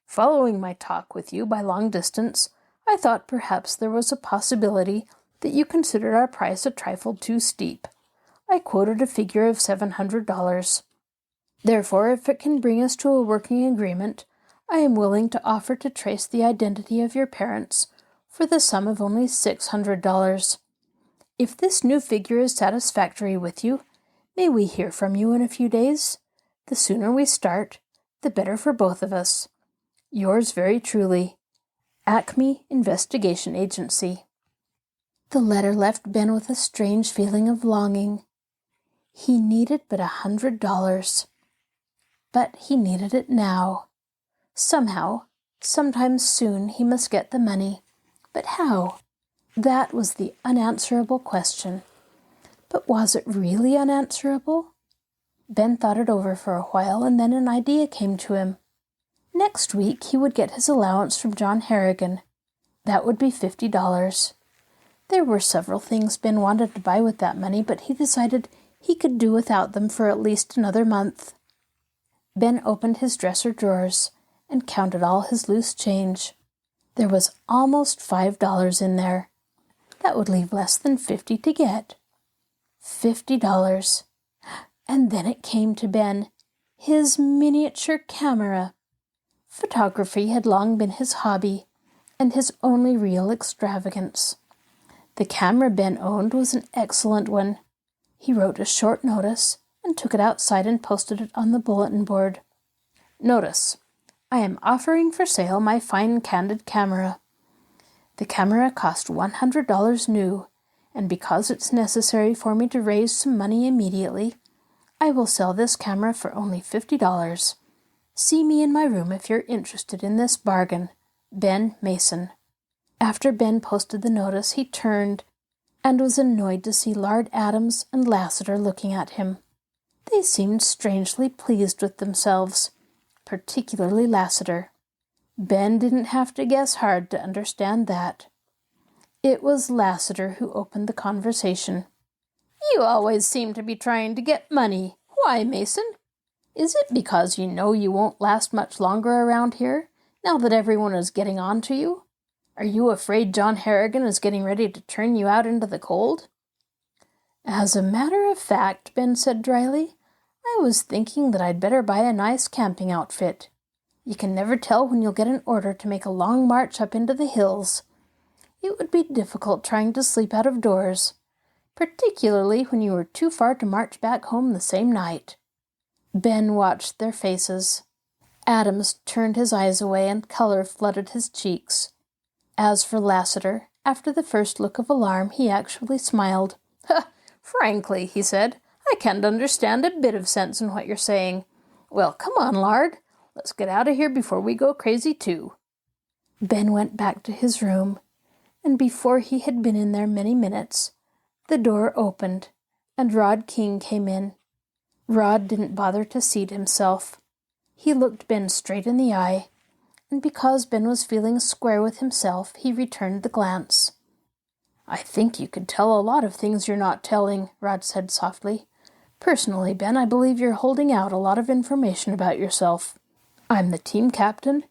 "Following my talk with you by long distance, I thought perhaps there was a possibility that you considered our price a trifle too steep. I quoted a figure of $700. Therefore, if it can bring us to a working agreement, I am willing to offer to trace the identity of your parents for the sum of only $600. If this new figure is satisfactory with you, may we hear from you in a few days? The sooner we start, the better for both of us. Yours very truly, Acme Investigation Agency." The letter left Ben with a strange feeling of longing. He needed but $100. But he needed it now. Somehow, sometime soon, he must get the money. But how? That was the unanswerable question. But was it really unanswerable? Ben thought it over for a while, and then an idea came to him. Next week he would get his allowance from John Harrigan. That would be $50. There were several things Ben wanted to buy with that money, but he decided he could do without them for at least another month. Ben opened his dresser drawers and counted all his loose change. There was almost $5 in there. That would leave less than $50 to get. $50. And then it came to Ben, his miniature camera. Photography had long been his hobby and his only real extravagance. The camera Ben owned was an excellent one. He wrote a short notice and took it outside and posted it on the bulletin board. Notice: I am offering for sale my fine candid camera. The camera cost $100 new, and because it's necessary for me to raise some money immediately, I will sell this camera for only $50. See me in my room if you're interested in this bargain. Ben Mason. After Ben posted the notice, he turned and was annoyed to see Lard Adams and Lassiter looking at him. They seemed strangely pleased with themselves, particularly Lassiter. Ben didn't have to guess hard to understand that. It was Lassiter who opened the conversation. You always seem to be trying to get money. Why, Mason? Is it because you know you won't last much longer around here, now that everyone is getting on to you? Are you afraid John Harrigan is getting ready to turn you out into the cold? As a matter of fact, Ben said dryly, I was thinking that I'd better buy a nice camping outfit. You can never tell when you'll get an order to make a long march up into the hills. It would be difficult trying to sleep out of doors, particularly when you were too far to march back home the same night. Ben watched their faces. Adams turned his eyes away and color flooded his cheeks. As for Lassiter, after the first look of alarm, he actually smiled. Frankly, he said, I can't understand a bit of sense in what you're saying. Well, come on, Lard. Let's get out of here before we go crazy, too. Ben went back to his room, and before he had been in there many minutes, the door opened, and Rod King came in. Rod didn't bother to seat himself. He looked Ben straight in the eye, and because Ben was feeling square with himself, he returned the glance. I think you could tell a lot of things you're not telling, Rod said softly. Personally, Ben, I believe you're holding out a lot of information about yourself. I'm the team captain,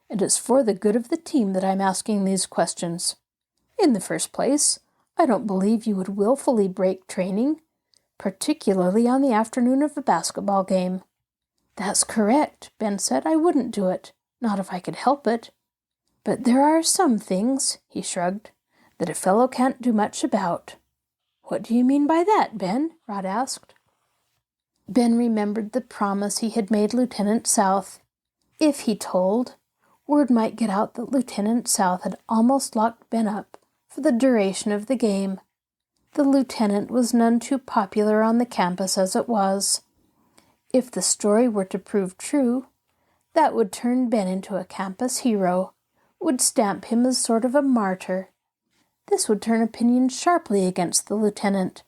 and it's for the good of the team that I'm asking these questions. In the first place, I don't believe you would willfully break training, particularly on the afternoon of a basketball game. That's correct, Ben said. I wouldn't do it, not if I could help it. But there are some things, he shrugged, that a fellow can't do much about. What do you mean by that, Ben? Rod asked. Ben remembered the promise he had made Lieutenant South. If he told, word might get out that Lieutenant South had almost locked Ben up for the duration of the game. The lieutenant was none too popular on the campus as it was. If the story were to prove true, that would turn Ben into a campus hero, would stamp him as sort of a martyr. This would turn opinion sharply against the lieutenant,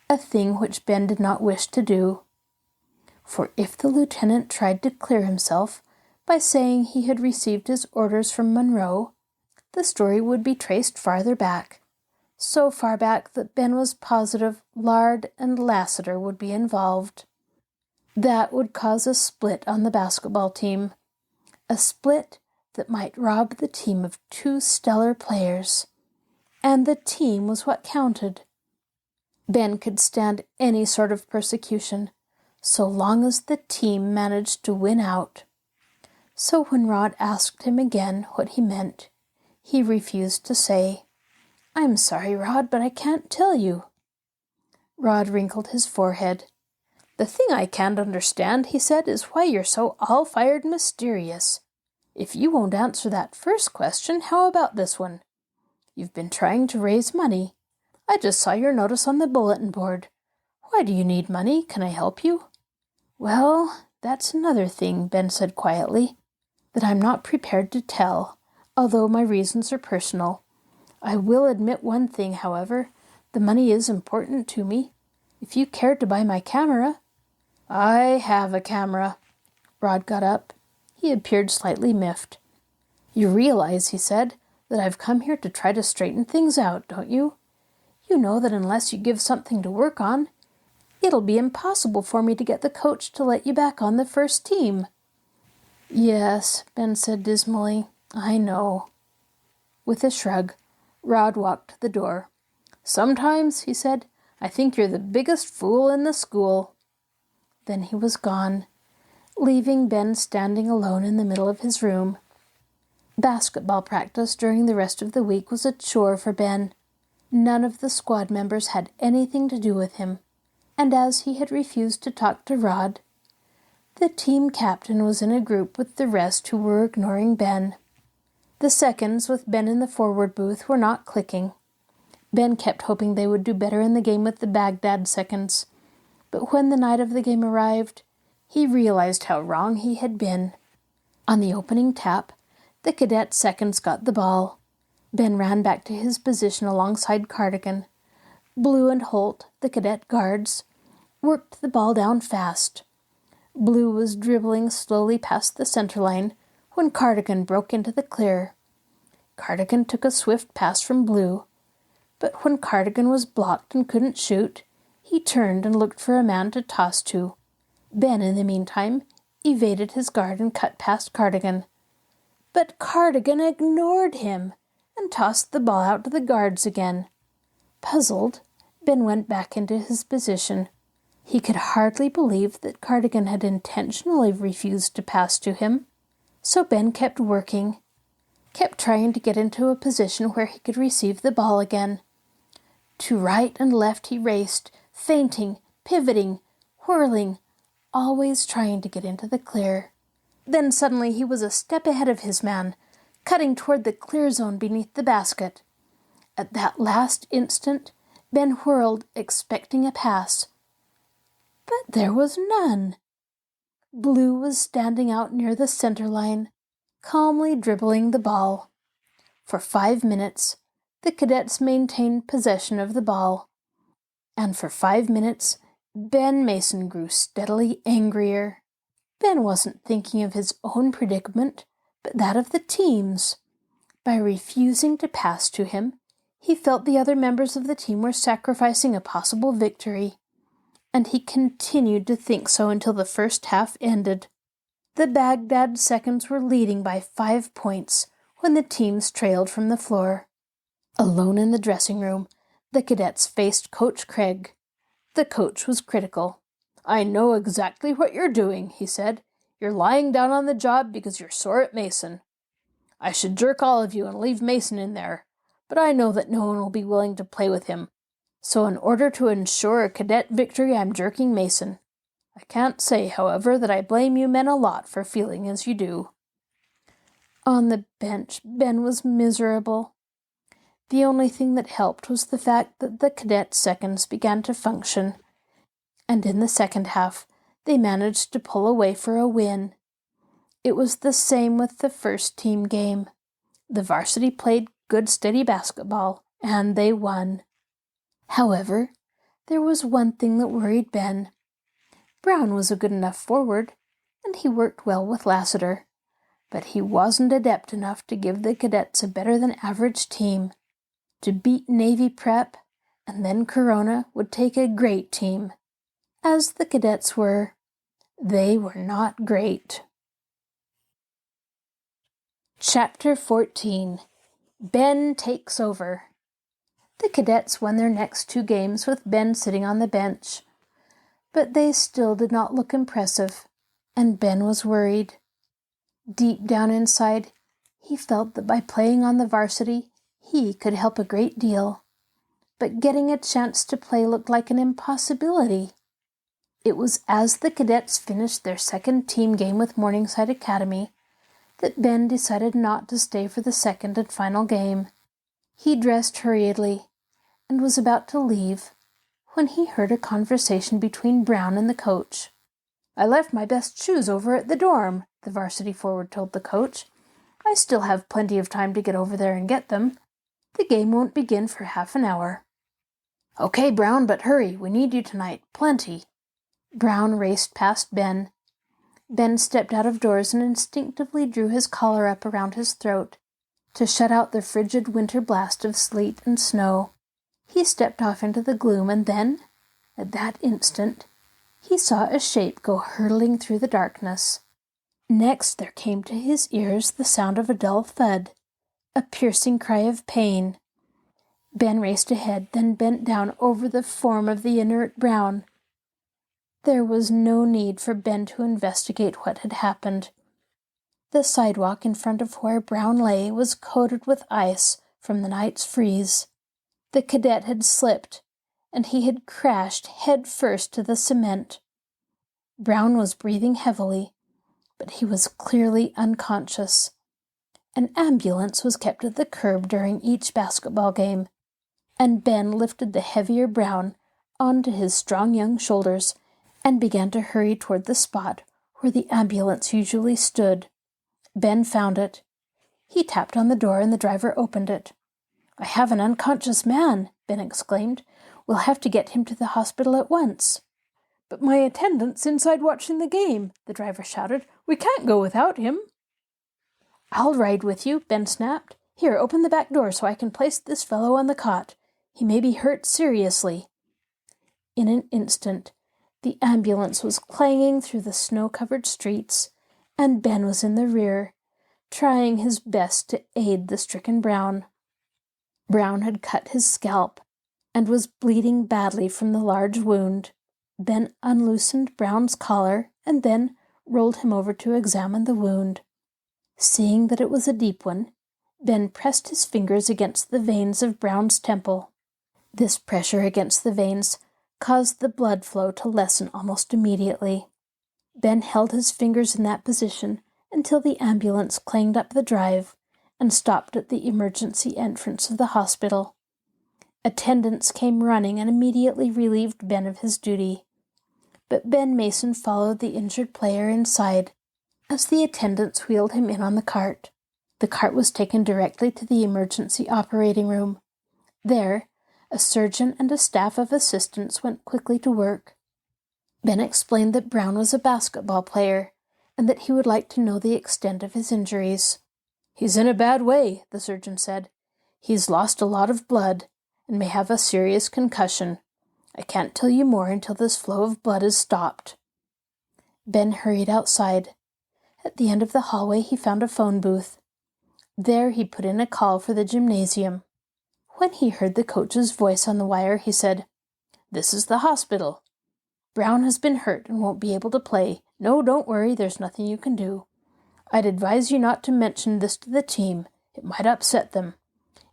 a thing which Ben did not wish to do. For if the lieutenant tried to clear himself by saying he had received his orders from Monroe, the story would be traced farther back, so far back that Ben was positive Lard and Lassiter would be involved. That would cause a split on the basketball team, a split that might rob the team of two stellar players, and the team was what counted. Ben could stand any sort of persecution, so long as the team managed to win out. So when Rod asked him again what he meant, he refused to say. I'm sorry, Rod, but I can't tell you. Rod wrinkled his forehead. The thing I can't understand, he said, is why you're so all-fired mysterious. If you won't answer that first question, how about this one? You've been trying to raise money. I just saw your notice on the bulletin board. Why do you need money? Can I help you? Well, that's another thing, Ben said quietly, that I'm not prepared to tell, although my reasons are personal. I will admit one thing, however. The money is important to me. If you cared to buy my camera... I have a camera. Rod got up. He appeared slightly miffed. You realize, he said, that I've come here to try to straighten things out, don't you? You know that unless you give something to work on, it'll be impossible for me to get the coach to let you back on the first team." "Yes," Ben said dismally, "I know." With a shrug, Rod walked to the door. "Sometimes," he said, "I think you're the biggest fool in the school." Then he was gone, leaving Ben standing alone in the middle of his room. Basketball practice during the rest of the week was a chore for Ben. None of the squad members had anything to do with him, and as he had refused to talk to Rod, the team captain was in a group with the rest who were ignoring Ben. The seconds with Ben in the forward booth were not clicking. Ben kept hoping they would do better in the game with the Baghdad seconds, but when the night of the game arrived, he realized how wrong he had been. On the opening tap, the cadet seconds got the ball. Ben ran back to his position alongside Cardigan. Blue and Holt, the cadet guards, worked the ball down fast. Blue was dribbling slowly past the center line when Cardigan broke into the clear. Cardigan took a swift pass from Blue, but when Cardigan was blocked and couldn't shoot, he turned and looked for a man to toss to. Ben, in the meantime, evaded his guard and cut past Cardigan. But Cardigan ignored him and tossed the ball out to the guards again. Puzzled, Ben went back into his position. He could hardly believe that Cardigan had intentionally refused to pass to him. So Ben kept working, kept trying to get into a position where he could receive the ball again. To right and left he raced, feinting, pivoting, whirling, always trying to get into the clear. Then suddenly he was a step ahead of his man, cutting toward the clear zone beneath the basket. At that last instant, Ben whirled, expecting a pass. But there was none. Blue was standing out near the center line, calmly dribbling the ball. For 5 minutes, the cadets maintained possession of the ball. And for 5 minutes, Ben Mason grew steadily angrier. Ben wasn't thinking of his own predicament, but that of the team's. By refusing to pass to him, he felt the other members of the team were sacrificing a possible victory, and he continued to think so until the first half ended. The Baghdad seconds were leading by 5 points when the teams trailed from the floor. Alone in the dressing room, the cadets faced Coach Craig. The coach was critical. "I know exactly what you're doing," he said. "You're lying down on the job because you're sore at Mason. I should jerk all of you and leave Mason in there, but I know that no one will be willing to play with him. So in order to ensure a cadet victory, I'm jerking Mason. I can't say, however, that I blame you men a lot for feeling as you do." On the bench, Ben was miserable. The only thing that helped was the fact that the cadet seconds began to function, and in the second half, they managed to pull away for a win. It was the same with the first team game. The varsity played good steady basketball, and they won. However, there was one thing that worried Ben. Brown was a good enough forward, and he worked well with Lassiter, but he wasn't adept enough to give the cadets a better-than-average team. To beat Navy Prep and then Corona would take a great team. As the cadets were, they were not great. Chapter 14. Ben Takes Over. The cadets won their next 2 games with Ben sitting on the bench, but they still did not look impressive, and Ben was worried. Deep down inside, he felt that by playing on the varsity, he could help a great deal, but getting a chance to play looked like an impossibility. It was as the cadets finished their second team game with Morningside Academy that Ben decided not to stay for the second and final game. He dressed hurriedly and was about to leave when he heard a conversation between Brown and the coach. "I left my best shoes over at the dorm," the varsity forward told the coach. "I still have plenty of time to get over there and get them. The game won't begin for half an hour." "Okay, Brown, but hurry. We need you tonight. Plenty." Brown raced past Ben. Ben stepped out of doors and instinctively drew his collar up around his throat. to shut out the frigid winter blast of sleet and snow. He stepped off into the gloom, and then, at that instant, he saw a shape go hurtling through the darkness. Next there came to his ears the sound of a dull thud, a piercing cry of pain. Ben raced ahead, then bent down over the form of the inert Brown. There was no need for Ben to investigate what had happened. The sidewalk in front of where Brown lay was coated with ice from the night's freeze. The cadet had slipped, and he had crashed head first to the cement. Brown was breathing heavily, but he was clearly unconscious. An ambulance was kept at the curb during each basketball game, and Ben lifted the heavier Brown onto his strong young shoulders and began to hurry toward the spot where the ambulance usually stood. Ben found it. He tapped on the door and the driver opened it. "I have an unconscious man," Ben exclaimed. "We'll have to get him to the hospital at once." "But my attendant's inside watching the game," the driver shouted. "We can't go without him." "I'll ride with you," Ben snapped. "Here, open the back door so I can place this fellow on the cot. He may be hurt seriously." In an instant, the ambulance was clanging through the snow-covered streets, and Ben was in the rear, trying his best to aid the stricken Brown. Brown had cut his scalp and was bleeding badly from the large wound. Ben unloosened Brown's collar and then rolled him over to examine the wound. Seeing that it was a deep one, Ben pressed his fingers against the veins of Brown's temple. This pressure against the veins caused the blood flow to lessen almost immediately. Ben held his fingers in that position until the ambulance clanged up the drive and stopped at the emergency entrance of the hospital. Attendants came running and immediately relieved Ben of his duty. But Ben Mason followed the injured player inside as the attendants wheeled him in on the cart. The cart was taken directly to the emergency operating room. There, a surgeon and a staff of assistants went quickly to work. Ben explained that Brown was a basketball player and that he would like to know the extent of his injuries. "He's in a bad way," the surgeon said. "He's lost a lot of blood and may have a serious concussion. I can't tell you more until this flow of blood is stopped." Ben hurried outside. At the end of the hallway he found a phone booth. There he put in a call for the gymnasium. When he heard the coach's voice on the wire, he said, "This is the hospital. Brown has been hurt and won't be able to play. No, don't worry, there's nothing you can do. I'd advise you not to mention this to the team. It might upset them.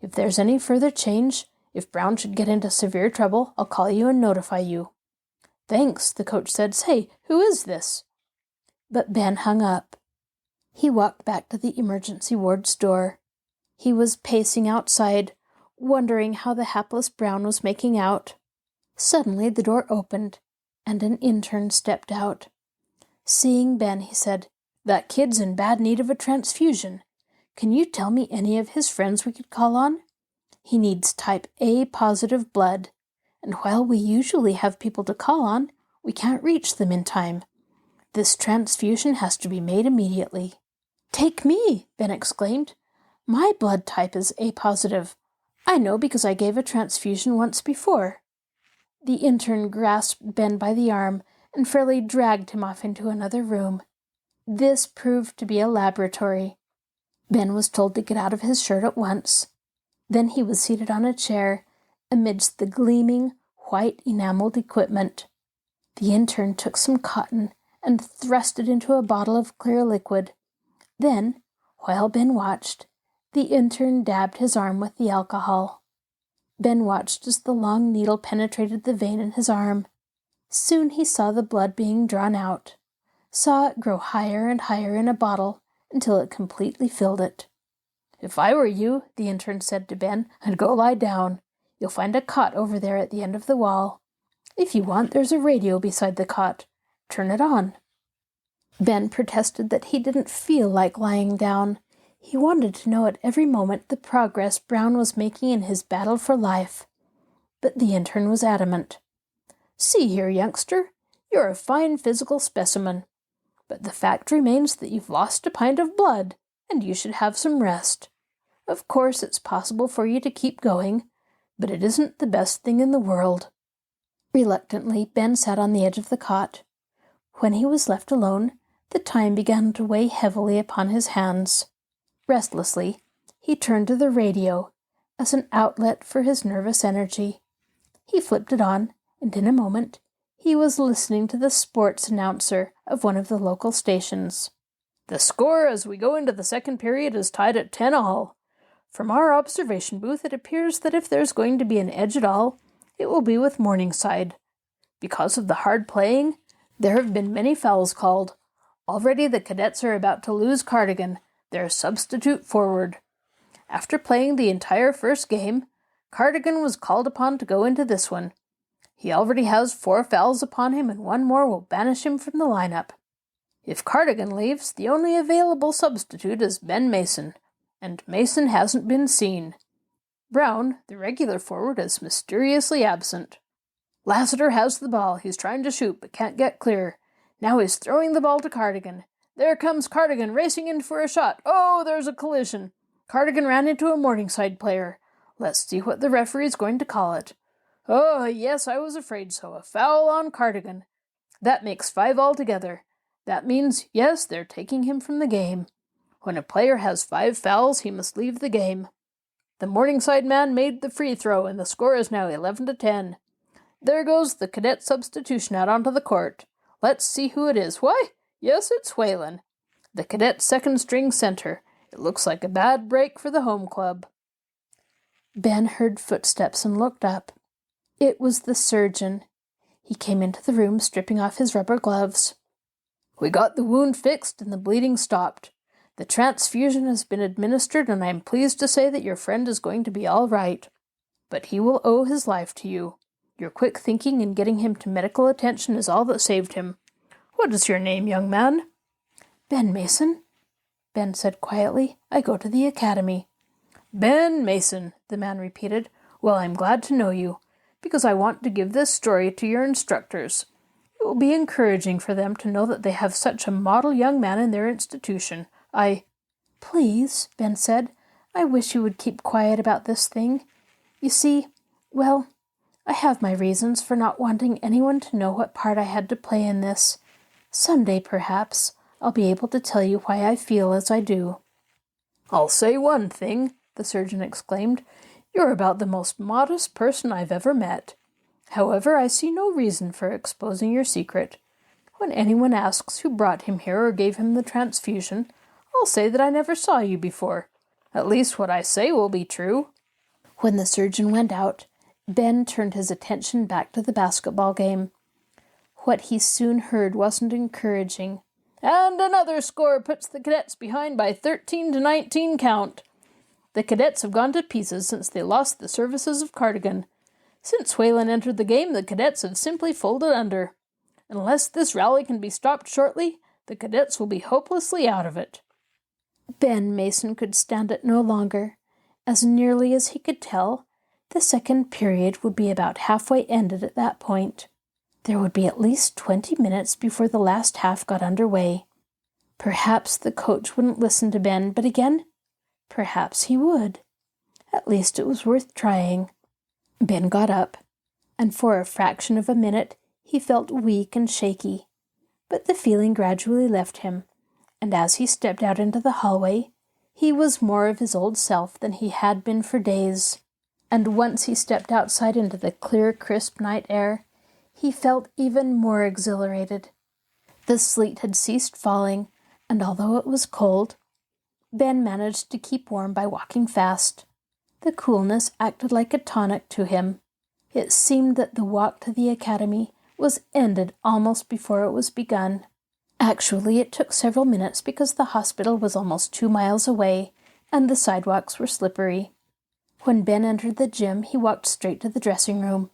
If there's any further change, if Brown should get into severe trouble, I'll call you and notify you." "Thanks," the coach said. "Say, who is this?" But Ben hung up. He walked back to the emergency ward's door. He was pacing outside, wondering how the hapless Brown was making out. Suddenly the door opened, and an intern stepped out. Seeing Ben, he said, "That kid's in bad need of a transfusion. Can you tell me any of his friends we could call on? He needs type A positive blood, and while we usually have people to call on, we can't reach them in time. This transfusion has to be made immediately." "Take me," Ben exclaimed. "My blood type is A positive. I know because I gave a transfusion once before." The intern grasped Ben by the arm and fairly dragged him off into another room. This proved to be a laboratory. Ben was told to get out of his shirt at once. Then he was seated on a chair amidst the gleaming, white enameled equipment. The intern took some cotton and thrust it into a bottle of clear liquid. Then, while Ben watched, the intern dabbed his arm with the alcohol. Ben watched as the long needle penetrated the vein in his arm. Soon he saw the blood being drawn out, saw it grow higher and higher in a bottle until it completely filled it. "If I were you," the intern said to Ben, "I'd go lie down. You'll find a cot over there at the end of the wall. If you want, there's a radio beside the cot. Turn it on." Ben protested that he didn't feel like lying down. He wanted to know at every moment the progress Brown was making in his battle for life. But the intern was adamant. "See here, youngster, you're a fine physical specimen. But the fact remains that you've lost a pint of blood, and you should have some rest. Of course, it's possible for you to keep going, but it isn't the best thing in the world." Reluctantly, Ben sat on the edge of the cot. When he was left alone, the time began to weigh heavily upon his hands. Restlessly, he turned to the radio as an outlet for his nervous energy. He flipped it on, and in a moment, he was listening to the sports announcer of one of the local stations. "The score as we go into the second period is tied at 10-all. From our observation booth, it appears that if there's going to be an edge at all, it will be with Morningside. Because of the hard playing, there have been many fouls called. Already the cadets are about to lose Cardigan, their substitute forward. After playing the entire first game, Cardigan was called upon to go into this one. He already has 4 fouls upon him, and 1 more will banish him from the lineup. If Cardigan leaves, the only available substitute is Ben Mason, and Mason hasn't been seen. Brown, the regular forward, is mysteriously absent. Lassiter has the ball. He's trying to shoot, but can't get clear. Now he's throwing the ball to Cardigan. There comes Cardigan racing in for a shot. Oh, there's a collision. Cardigan ran into a Morningside player. Let's see what the referee's going to call it. Oh, yes, I was afraid so. A foul on Cardigan. That makes 5 altogether. That means, yes, they're taking him from the game. When a player has 5 fouls, he must leave the game. The Morningside man made the free throw, and the score is now 11-10. There goes the cadet substitution out onto the court. Let's see who it is. Why, yes, it's Whalen, the cadet's second-string center. It looks like a bad break for the home club." Ben heard footsteps and looked up. It was the surgeon. He came into the room, stripping off his rubber gloves. "We got the wound fixed and the bleeding stopped. The transfusion has been administered, and I am pleased to say that your friend is going to be all right. But he will owe his life to you. Your quick thinking in getting him to medical attention is all that saved him. What is your name, young man?" "Ben Mason," Ben said quietly. "I go to the academy." "Ben Mason," the man repeated. "Well, I'm glad to know you, because I want to give this story to your instructors. It will be encouraging for them to know that they have such a model young man in their institution. "Please," Ben said, "I wish you would keep quiet about this thing. You see, well, I have my reasons for not wanting anyone to know what part I had to play in this. Someday, perhaps, I'll be able to tell you why I feel as I do." "I'll say one thing," the surgeon exclaimed. "You're about the most modest person I've ever met. However, I see no reason for exposing your secret. When anyone asks who brought him here or gave him the transfusion, I'll say that I never saw you before. At least what I say will be true." When the surgeon went out, Ben turned his attention back to the basketball game. What he soon heard wasn't encouraging. "And another score puts the cadets behind by 13-19 count. The cadets have gone to pieces since they lost the services of Cardigan. Since Whalen entered the game, the cadets have simply folded under. Unless this rally can be stopped shortly, the cadets will be hopelessly out of it." Ben Mason could stand it no longer. As nearly as he could tell, the second period would be about halfway ended at that point. There would be at least 20 minutes before the last half got underway. Perhaps the coach wouldn't listen to Ben, but again, perhaps he would. At least it was worth trying. Ben got up, and for a fraction of a minute he felt weak and shaky. But the feeling gradually left him, and as he stepped out into the hallway, he was more of his old self than he had been for days. And once he stepped outside into the clear, crisp night air, he felt even more exhilarated. The sleet had ceased falling, and although it was cold, Ben managed to keep warm by walking fast. The coolness acted like a tonic to him. It seemed that the walk to the academy was ended almost before it was begun. Actually, it took several minutes because the hospital was almost 2 miles away, and the sidewalks were slippery. When Ben entered the gym, he walked straight to the dressing room.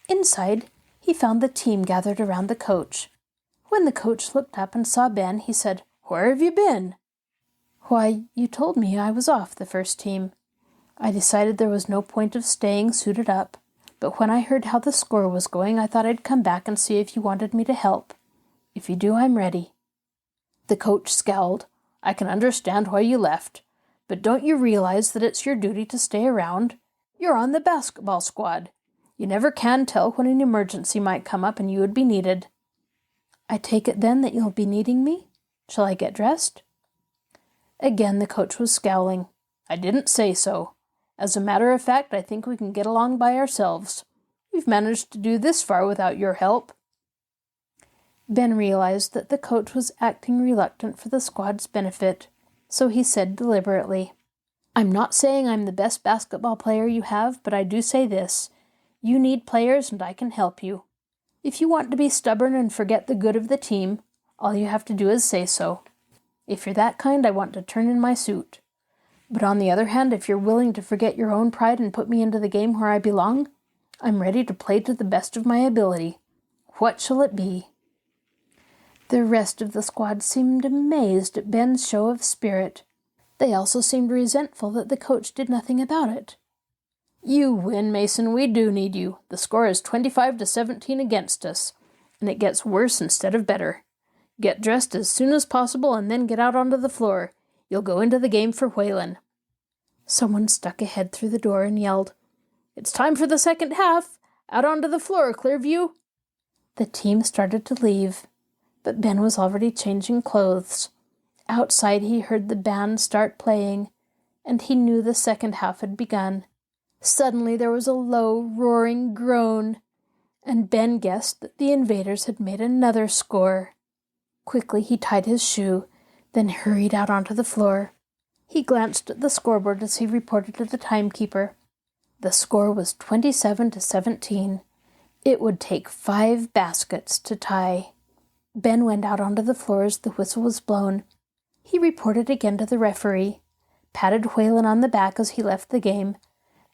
Inside, he found the team gathered around the coach. When the coach looked up and saw Ben, he said, "Where have you been?" "Why, you told me I was off the first team. I decided there was no point of staying suited up, but when I heard how the score was going, I thought I'd come back and see if you wanted me to help. If you do, I'm ready." The coach scowled. "I can understand why you left, But don't you realize that it's your duty to stay around? You're on the basketball squad. You never can tell when an emergency might come up and you would be needed. I take it then that you'll be needing me? Shall I get dressed? Again the coach was scowling. I didn't say so. As a matter of fact, I think we can get along by ourselves. We've managed to do this far without your help. Ben realized that the coach was acting reluctant for the squad's benefit, so he said deliberately, I'm not saying I'm the best basketball player you have, but I do say this. You need players and I can help you. If you want to be stubborn and forget the good of the team, all you have to do is say so. If you're that kind, I want to turn in my suit. But on the other hand, if you're willing to forget your own pride and put me into the game where I belong, I'm ready to play to the best of my ability. What shall it be? The rest of the squad seemed amazed at Ben's show of spirit. They also seemed resentful that the coach did nothing about it. You win, Mason. We do need you. The score is 25-17 against us, and it gets worse instead of better. Get dressed as soon as possible and then get out onto the floor. You'll go into the game for Whalen. Someone stuck a head through the door and yelled, It's time for the second half. Out onto the floor, Clearview. The team started to leave, but Ben was already changing clothes. Outside he heard the band start playing, and he knew the second half had begun. Suddenly there was a low, roaring groan, and Ben guessed that the invaders had made another score. Quickly he tied his shoe, then hurried out onto the floor. He glanced at the scoreboard as he reported to the timekeeper. The score was 27-17. It would take 5 baskets to tie. Ben went out onto the floor as the whistle was blown. He reported again to the referee, patted Whalen on the back as he left the game,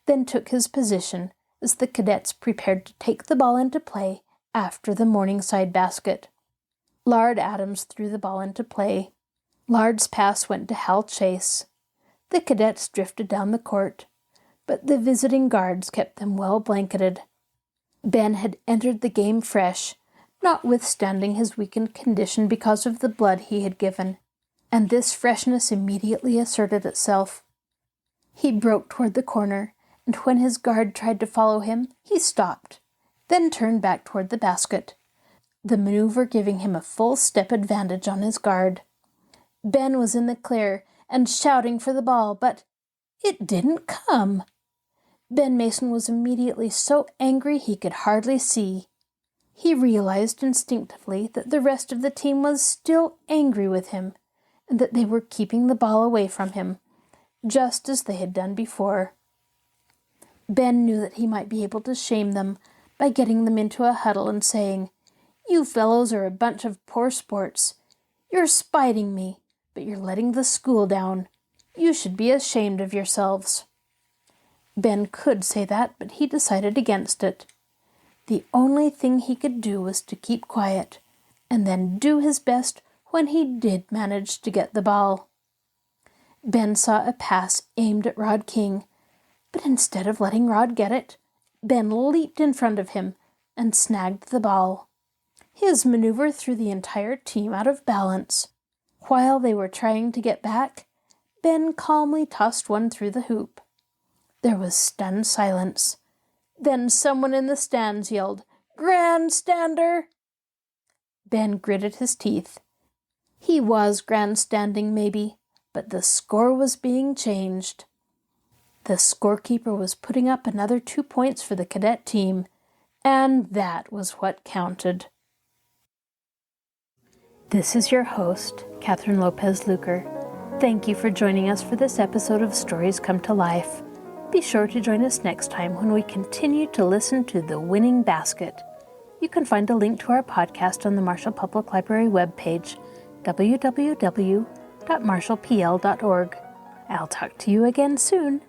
then took his position as the cadets prepared to take the ball into play after the Morningside basket. Lard Adams threw the ball into play. Lard's pass went to Hal Chase. The cadets drifted down the court, but the visiting guards kept them well blanketed. Ben had entered the game fresh, notwithstanding his weakened condition because of the blood he had given, and this freshness immediately asserted itself. He broke toward the corner, and when his guard tried to follow him, he stopped, then turned back toward the basket, the maneuver giving him a full step advantage on his guard. Ben was in the clear and shouting for the ball, but it didn't come. Ben Mason was immediately so angry he could hardly see. He realized instinctively that the rest of the team was still angry with him, and that they were keeping the ball away from him, just as they had done before. Ben knew that he might be able to shame them by getting them into a huddle and saying, You fellows are a bunch of poor sports. You're spiting me, but you're letting the school down. You should be ashamed of yourselves. Ben could say that, but he decided against it. The only thing he could do was to keep quiet, and then do his best when he did manage to get the ball. Ben saw a pass aimed at Rod King, but instead of letting Rod get it, Ben leaped in front of him and snagged the ball. His maneuver threw the entire team out of balance. While they were trying to get back, Ben calmly tossed one through the hoop. There was stunned silence. Then someone in the stands yelled, Grandstander! Ben gritted his teeth. He was grandstanding, maybe, but the score was being changed. The scorekeeper was putting up another 2 points for the cadet team, and that was what counted. This is your host, Kathryn Lopez Luker. Thank you for joining us for this episode of Stories Come to Life. Be sure to join us next time when we continue to listen to The Winning Basket. You can find a link to our podcast on the Marshall Public Library webpage, www.marshallpl.org. I'll talk to you again soon.